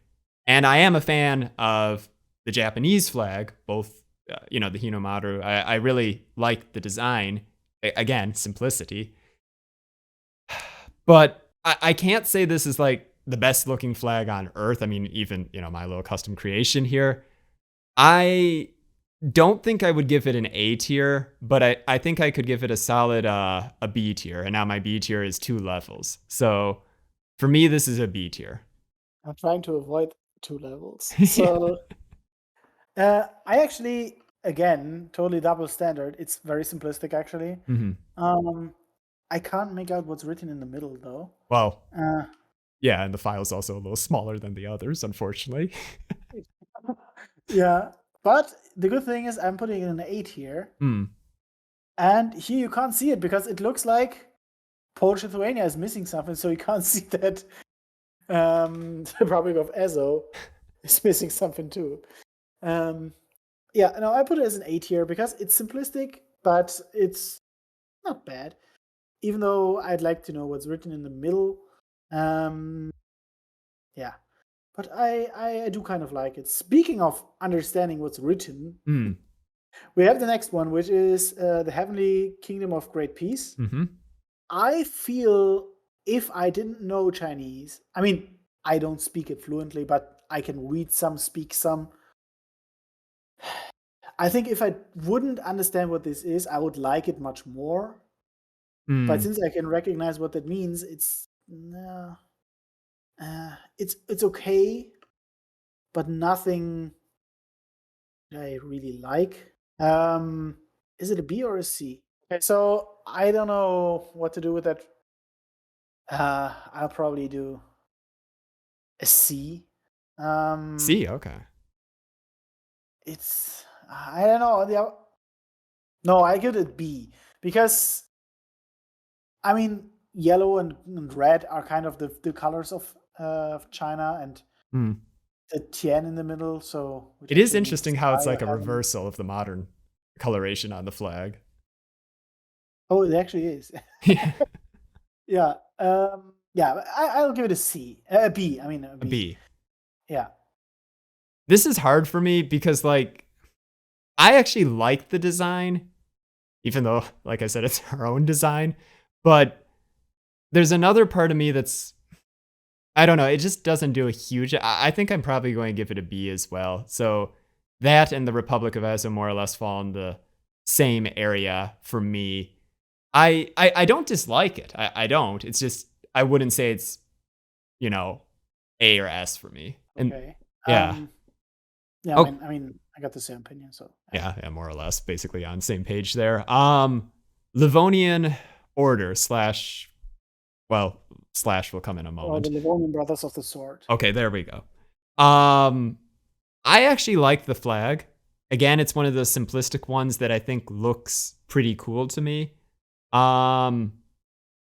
and I am a fan of the Japanese flag, both, the Hinomaru. I really like the design. Again, simplicity. But I can't say this is like the best looking flag on earth. I mean, even, my little custom creation here. I don't think I would give it an A tier, but I think I could give it a solid a B tier. And now my B tier is 2 levels. So for me, this is a B tier. I'm trying to avoid 2 levels. So I actually, again, totally double standard. It's very simplistic, actually. Mm-hmm. I can't make out what's written in the middle, though. Well, yeah, and the file's also a little smaller than the others, unfortunately. Yeah, but the good thing is I'm putting in an 8 here. And here you can't see it because it looks like Polish-Lithuania is missing something, so you can't see that the Republic of Ezo is missing something too. Yeah, no, I put it as an 8 here because it's simplistic, but it's not bad. Even though I'd like to know what's written in the middle. Yeah, but I do kind of like it. Speaking of understanding what's written, we have the next one, which is the Heavenly Kingdom of Great Peace. I feel if I didn't know Chinese, I mean, I don't speak it fluently, but I can read some, speak some. I think if I wouldn't understand what this is, I would like it much more. But since I can recognize what that means, it's okay, but nothing I really like. Is it a B or a C? Okay, so I don't know what to do with that. I'll probably do a C. C, okay. It's I don't know. No, I give it B because I mean yellow and red are kind of the colors of China, and Hmm. the Tian in the middle, so which It is actually means interesting how it's sky or like a heaven. reversal of the modern coloration on the flag. Oh, it actually is. Yeah, Yeah. Yeah, I'll give it a C. A B. I mean a a B. B. Yeah. This is hard for me because like I actually like the design, even though, like I said, it's our own design. But there's another part of me that's, I don't know, it just doesn't do a huge. I think I'm probably going to give it a B as well. So that and the Republic of Esso more or less fall in the same area for me. I don't dislike it. I don't. It's just I wouldn't say it's, you know, A or S for me. And Okay. yeah. Yeah, Oh, I mean, I got the same opinion, so yeah. yeah, more or less, basically on the same page there. Livonian order slash, well, slash will come in a Or the moment. Livonian Brothers of the Sword. Okay, there we go. I actually like the flag. Again, it's one of those simplistic ones that I think looks pretty cool to me.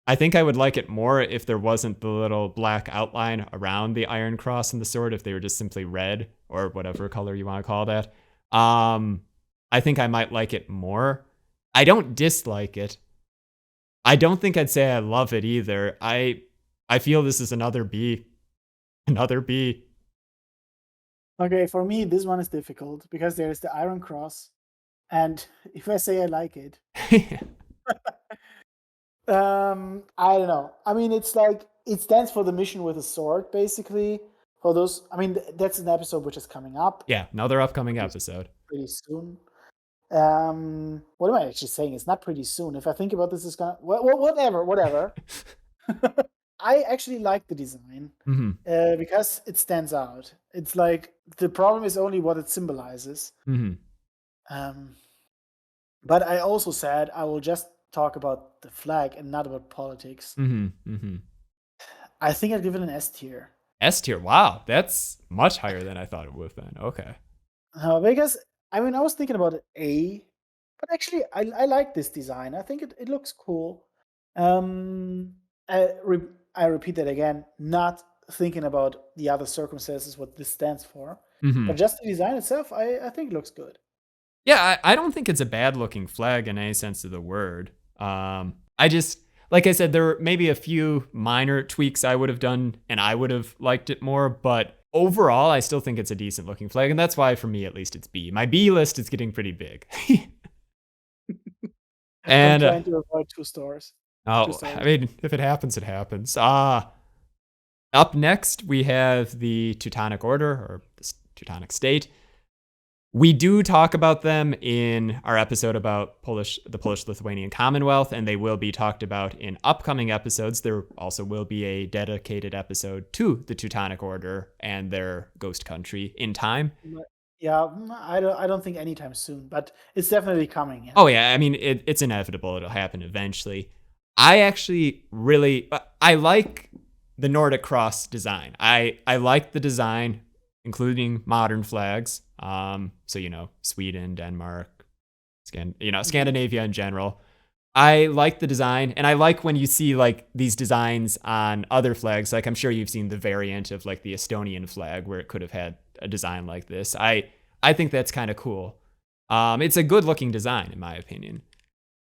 I think I would like it more if there wasn't the little black outline around the Iron Cross and the sword, if they were just simply red or whatever color you want to call that. I think I might like it more. I don't dislike it. I don't think I'd say I love it either. I feel this is another B. Another B. Okay, for me, this one is difficult because there's the Iron Cross, and if I say I like it, I don't know. I mean, it's like it stands for the mission with a sword, basically. For those, I mean, that's an episode which is coming up Yeah, another upcoming episode. pretty soon. What am I actually saying? It's not pretty soon. If I think about this, it's gonna whatever. I actually like the design Mm-hmm. because it stands out. It's like the problem is only what it symbolizes. Mm-hmm. Um, but I also said I will just talk about the flag and not about politics. Mm-hmm. Mm-hmm. I think I'd give it an S tier. S tier. Wow, that's much higher than I thought it would have been. Okay. Because I mean I was thinking about A, but actually I like this design. I think it looks cool. Um, I repeat that again, not thinking about the other circumstances what this stands for, Mm-hmm. but just the design itself, I think looks good. Yeah, I don't think it's a bad looking flag in any sense of the word. I just, like I said, there were maybe a few minor tweaks I would have done and I would have liked it more, but overall, I still think it's a decent looking flag. And that's why, for me at least, it's B. My B list is getting pretty big. I'm and, trying to avoid two stars. oh, I mean, if it happens, it happens. Up next, we have the Teutonic Order, or the Teutonic State. We do talk about them in our episode about the Polish-Lithuanian Commonwealth, and they will be talked about in upcoming episodes. There also will be a dedicated episode to the Teutonic Order and their ghost country in time. Yeah, I don't think anytime soon, but it's definitely coming. Yeah. Oh yeah, I mean it's inevitable; it'll happen eventually. I actually really I like the Nordic Cross design. I like the design, including modern flags. So Sweden, Denmark, Scandinavia in general. I like the design, and I like when you see like these designs on other flags. Like I'm sure you've seen the variant of like the Estonian flag where it could have had a design like this. I think that's kind of cool. It's a good looking design in my opinion.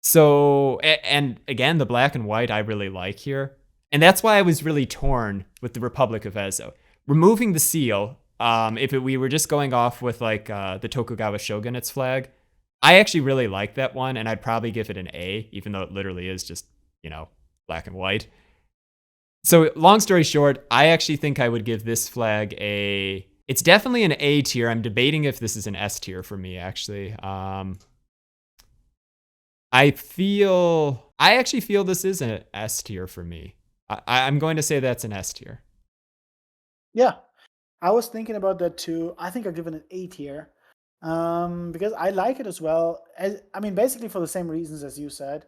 So, and again, the black and white I really like here. And that's why I was really torn with the Republic of Ezo. Removing the seal, we were just going off with like the Tokugawa shogunate's flag, I actually really like that one, and I'd probably give it an A, even though it literally is just, black and white. So, long story short, I actually think I would give this flag it's definitely an A tier. I'm debating if this is an S tier for me, actually. I actually feel this is an S tier for me. I'm going to say that's an S tier. Yeah, I was thinking about that too. I think I'll give it an A tier, because I like it as well. I mean, basically for the same reasons as you said.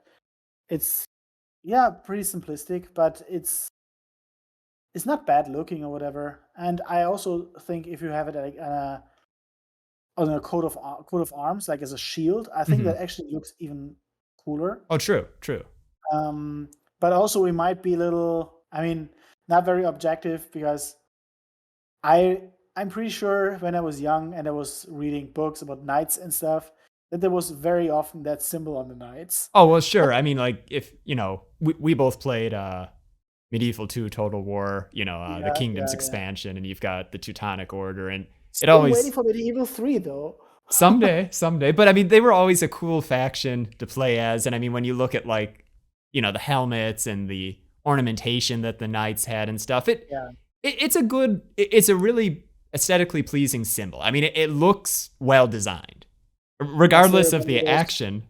It's pretty simplistic, but it's not bad looking or whatever. And I also think if you have it like on a coat of arms, like as a shield. I think that actually looks even cooler. Oh, true. But also we might be a little, not very objective, because I'm pretty sure when I was young and I was reading books about knights and stuff, that there was very often that symbol on the knights. Oh, well, sure. I mean, like, if, we both played Medieval 2 Total War, the Kingdoms expansion, and you've got the Teutonic Order, and Still waiting for Medieval 3, though. Someday. But I mean, they were always a cool faction to play as. And I mean, when you look at like, the helmets and the ornamentation that the knights had and stuff, it's a really aesthetically pleasing symbol. I mean, it looks well designed, regardless of the actions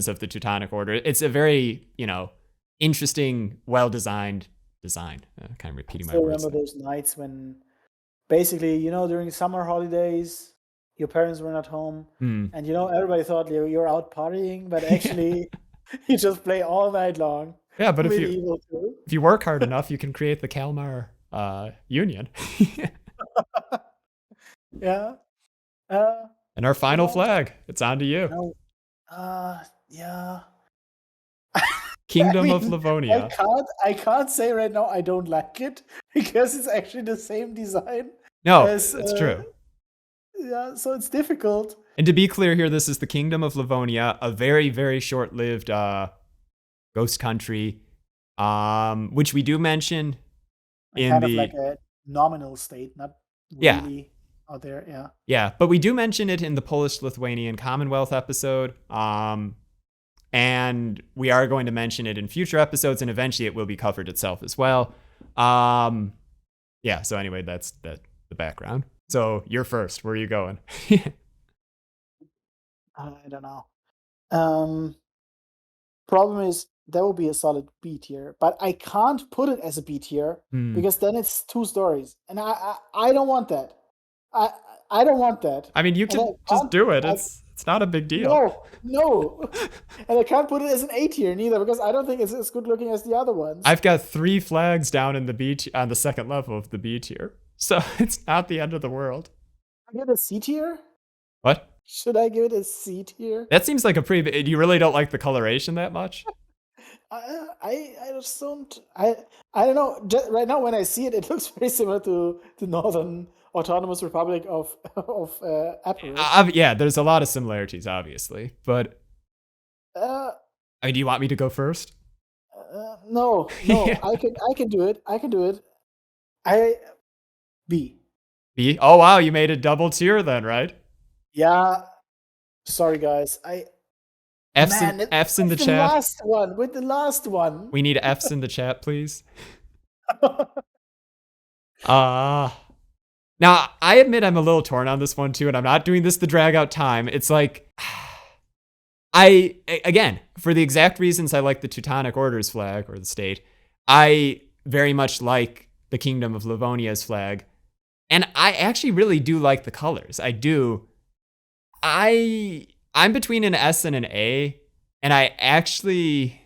of the Teutonic Order. It's a very, interesting, well-designed design. Kind of repeating my words. I remember those nights when basically, during summer holidays, your parents were not home, and everybody thought you're out partying, but actually you just play all night long. Yeah, but if you work hard enough, you can create the Kalmar Union. Yeah. And our final flag. It's on to you. Yeah. Kingdom of Livonia. I can't say right now I don't like it, because it's actually the same design. No, it's true. Yeah, so it's difficult. And to be clear here, this is the Kingdom of Livonia, a very, very short-lived ghost country, which we do mention in kind of like a nominal state, not really out there. Yeah, but we do mention it in the Polish-Lithuanian Commonwealth episode. And we are going to mention it in future episodes, and eventually it will be covered itself as well. So anyway, that's the background. So you're first. Where are you going? I don't know. Problem is, that will be a solid B tier, but I can't put it as a B tier because then it's 2 stories, and I don't want that. I don't want that. I mean, you can just do it. It's not a big deal. No. And I can't put it as an A tier neither, because I don't think it's as good looking as the other ones. I've got 3 flags down in the B on the second level of the B tier, so it's not the end of the world. I give it a C tier? What? Should I give it a C tier? That seems like a pretty. You really don't like the coloration that much? I just don't. I don't know. Just right now, when I see it, it looks very similar to the Northern Autonomous Republic of Epirus. Yeah, there's a lot of similarities, obviously, but do you want me to go first? No. Yeah. I can do it. B. Oh wow, you made a double tier then, right? Yeah. Sorry, guys. F's in the chat. With the last one. We need F's in the chat, please. Now, I admit I'm a little torn on this one too, and I'm not doing this to drag out time. It's like, again, for the exact reasons I like the Teutonic Order's flag, or the state, I very much like the Kingdom of Livonia's flag. And I actually really do like the colors. I do. I'm between an S and an A, and I actually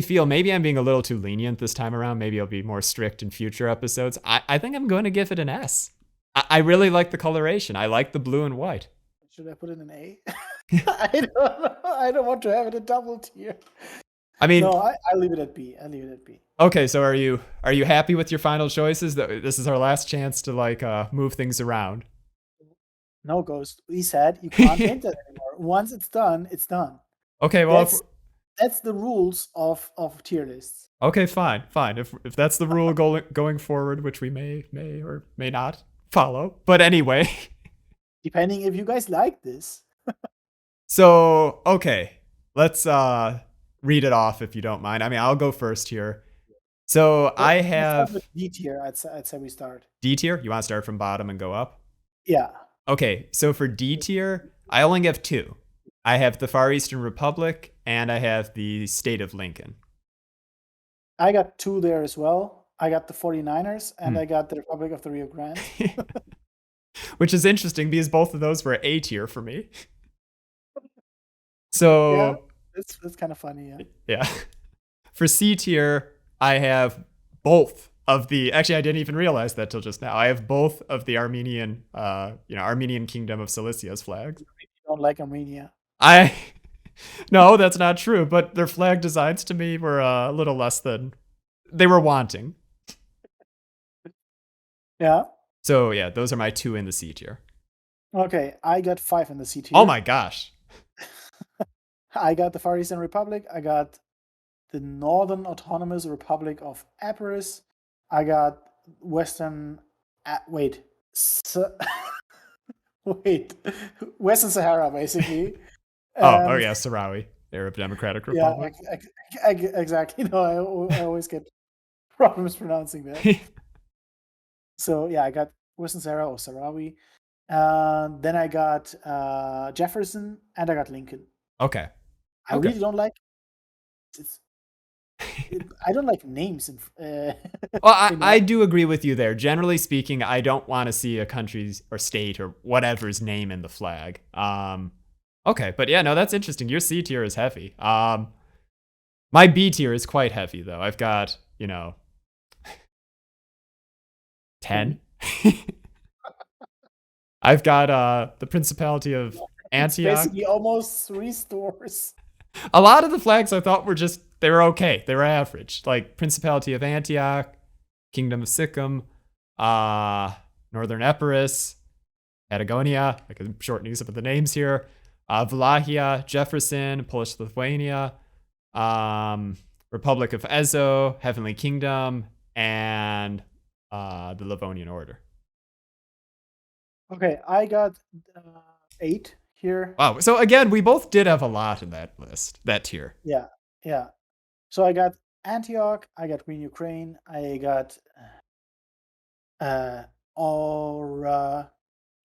feel maybe I'm being a little too lenient this time around. Maybe I'll be more strict in future episodes. I think I'm going to give it an S. I really like the coloration. I like the blue and white. Should I put it in an A? I don't want to have it a double tier. I mean, no, I leave it at B. Okay, so are you happy with your final choices? This is our last chance to move things around. No, Ghost. We said you can't paint that anymore. Once it's done, it's done. Okay, well, that's the rules of tier lists. Okay, fine. If that's the rule going forward, which we may or may not follow, but anyway, depending if you guys like this. So okay, let's read it off if you don't mind. I mean, I'll go first here. So I have D tier. I'd say we start D tier. You want to start from bottom and go up? Yeah. Okay, so for D tier, I only have 2. I have the Far Eastern Republic, and I have the state of Lincoln. I got 2 there as well. I got the 49ers, and I got the Republic of the Rio Grande. Which is interesting, because both of those were A tier for me. So yeah, that's kind of funny, yeah. Yeah. For C tier, I have both of the. Actually, I didn't even realize that till just now. I have both of the Armenian, Armenian Kingdom of Cilicia's flags. You don't like Armenia. No, that's not true. But their flag designs to me were a little less than they were wanting. Yeah. So yeah, those are my 2 in the C tier. Okay, I got 5 in the C tier. Oh my gosh. I got the Far Eastern Republic. I got the Northern Autonomous Republic of Epirus. I got Western. Wait. Western Sahara, basically. Oh yeah, Sahrawi, Arab Democratic Republic. Yeah, exactly. No, I always get problems pronouncing that. So yeah, I got Western Sahara or Sahrawi. Then I got Jefferson and I got Lincoln. Okay. I really don't like. I don't like names. Well, I do agree with you there. Generally speaking, I don't want to see a country's or state or whatever's name in the flag. Okay, but yeah, no, that's interesting. Your C tier is heavy. My B tier is quite heavy though. I've got 10. I've got the Principality of Antioch. Basically, almost 3 stores. A lot of the flags I thought were they were okay. They were average. Like Principality of Antioch, Kingdom of Sikkim, Northern Epirus, Patagonia. I can shorten some of the names here. Wallachia, Jefferson, Polish-Lithuania, Republic of Ezo, Heavenly Kingdom, and the Livonian Order. Okay, I got 8 here. Wow. So again, we both did have a lot in that list, that tier. Yeah. So I got Antioch, I got Green Ukraine, I got Araucanía.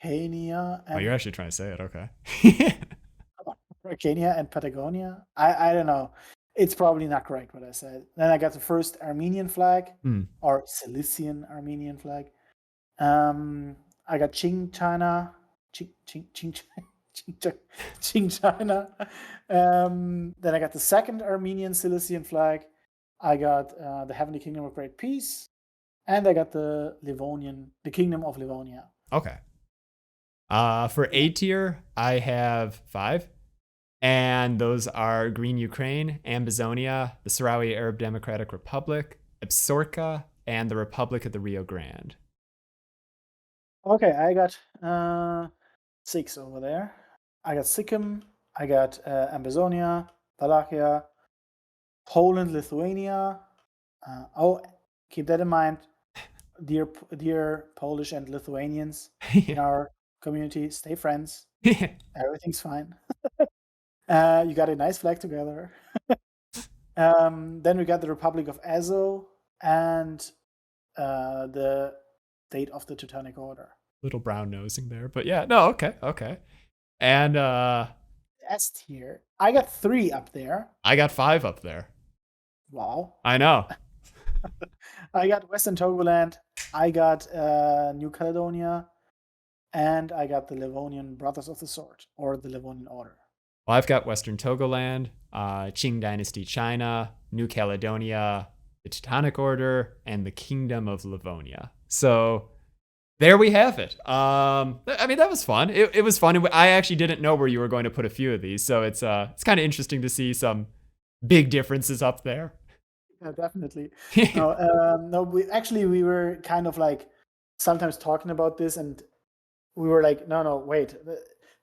Oh, you're actually trying to say it. Okay. Araucanía and Patagonia. I don't know. It's probably not correct what I said. Then I got the first Armenian flag or Cilician Armenian flag. I got Qing China. Qing China. Then I got the second Armenian Cilician flag. I got the Heavenly Kingdom of Great Peace, and I got the Kingdom of Livonia. Okay. For A tier, I have 5, and those are Green Ukraine, Ambazonia, the Sahrawi Arab Democratic Republic, Absorka, and the Republic of the Rio Grande. Okay, I got 6 over there. I got Sikkim, I got Ambazonia, Wallachia, Poland, Lithuania. Keep that in mind, dear Polish and Lithuanians in our community. Stay friends. Everything's fine. You got a nice flag together. Then we got the Republic of Ezo and the state of the Teutonic Order. Little brown nosing there, but yeah, no, okay. And S tier, I got 3 up there. I got 5 up there. Wow. I know. I got Western Togoland, I got New Caledonia, and I got the Livonian Brothers of the Sword, or the Livonian Order. Well, I've got Western Togoland, Qing Dynasty China, New Caledonia, the Teutonic Order, and the Kingdom of Livonia. So there we have it. I mean, that was fun. It was fun. I actually didn't know where you were going to put a few of these, so it's kind of interesting to see some big differences up there. Yeah, definitely. No, we were kind of like sometimes talking about this, and we were like, no, wait.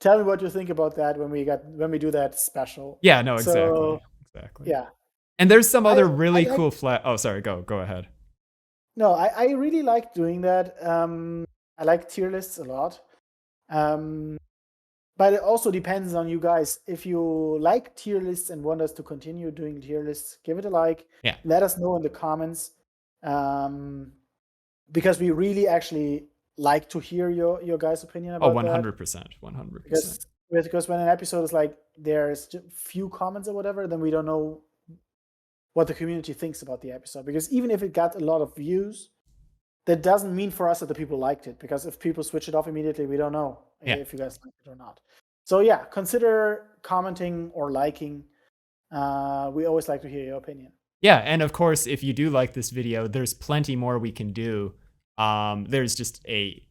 Tell me what you think about that when we do that special. Yeah, no, exactly. Yeah. And there's some other really cool flag. Oh, sorry. Go ahead. No, I really like doing that. I like tier lists a lot. But it also depends on you guys. If you like tier lists and want us to continue doing tier lists, give it a like. Yeah. Let us know in the comments. Because we really actually like to hear your guys' opinion about 100%. 100%. Because when an episode is like there's few comments or whatever, then we don't know what the community thinks about the episode. Because even if it got a lot of views, that doesn't mean for us that the people liked it. Because if people switch it off immediately, we don't know if you guys like it or not. So yeah, consider commenting or liking. We always like to hear your opinion. Yeah, and of course, if you do like this video, there's plenty more we can do. There's just a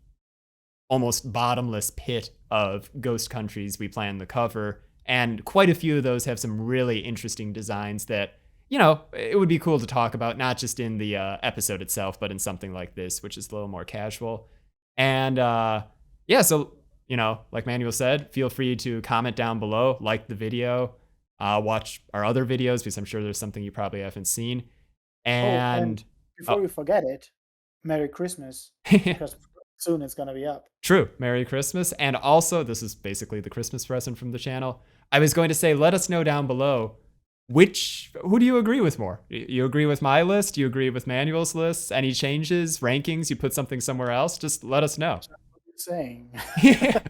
almost bottomless pit of ghost countries we plan to cover, and quite a few of those have some really interesting designs that, you know, it would be cool to talk about, not just in the episode itself, but in something like this, which is a little more casual. And yeah, so, you know, like Manuel said, feel free to comment down below, like the video, watch our other videos, because I'm sure there's something you probably haven't seen. And before you forget it, Merry Christmas, because soon it's gonna be up. True. Merry Christmas. And also, this is basically the Christmas present from the channel. I was going to say, let us know down below, who do you agree with more? You agree with my list? You agree with Manuel's list? Any changes, rankings? You put something somewhere else? Just let us know. That's what you're saying.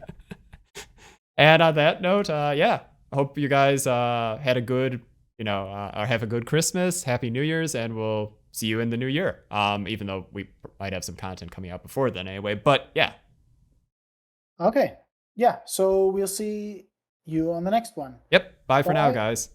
And on that note, yeah, I hope you guys had a good, you know, have a good Christmas, Happy New Year's, and we'll see you in the new year. Even though we might have some content coming out before then anyway, but yeah. Okay. Yeah. So we'll see you on the next one. Yep. Bye for now, Bye. guys.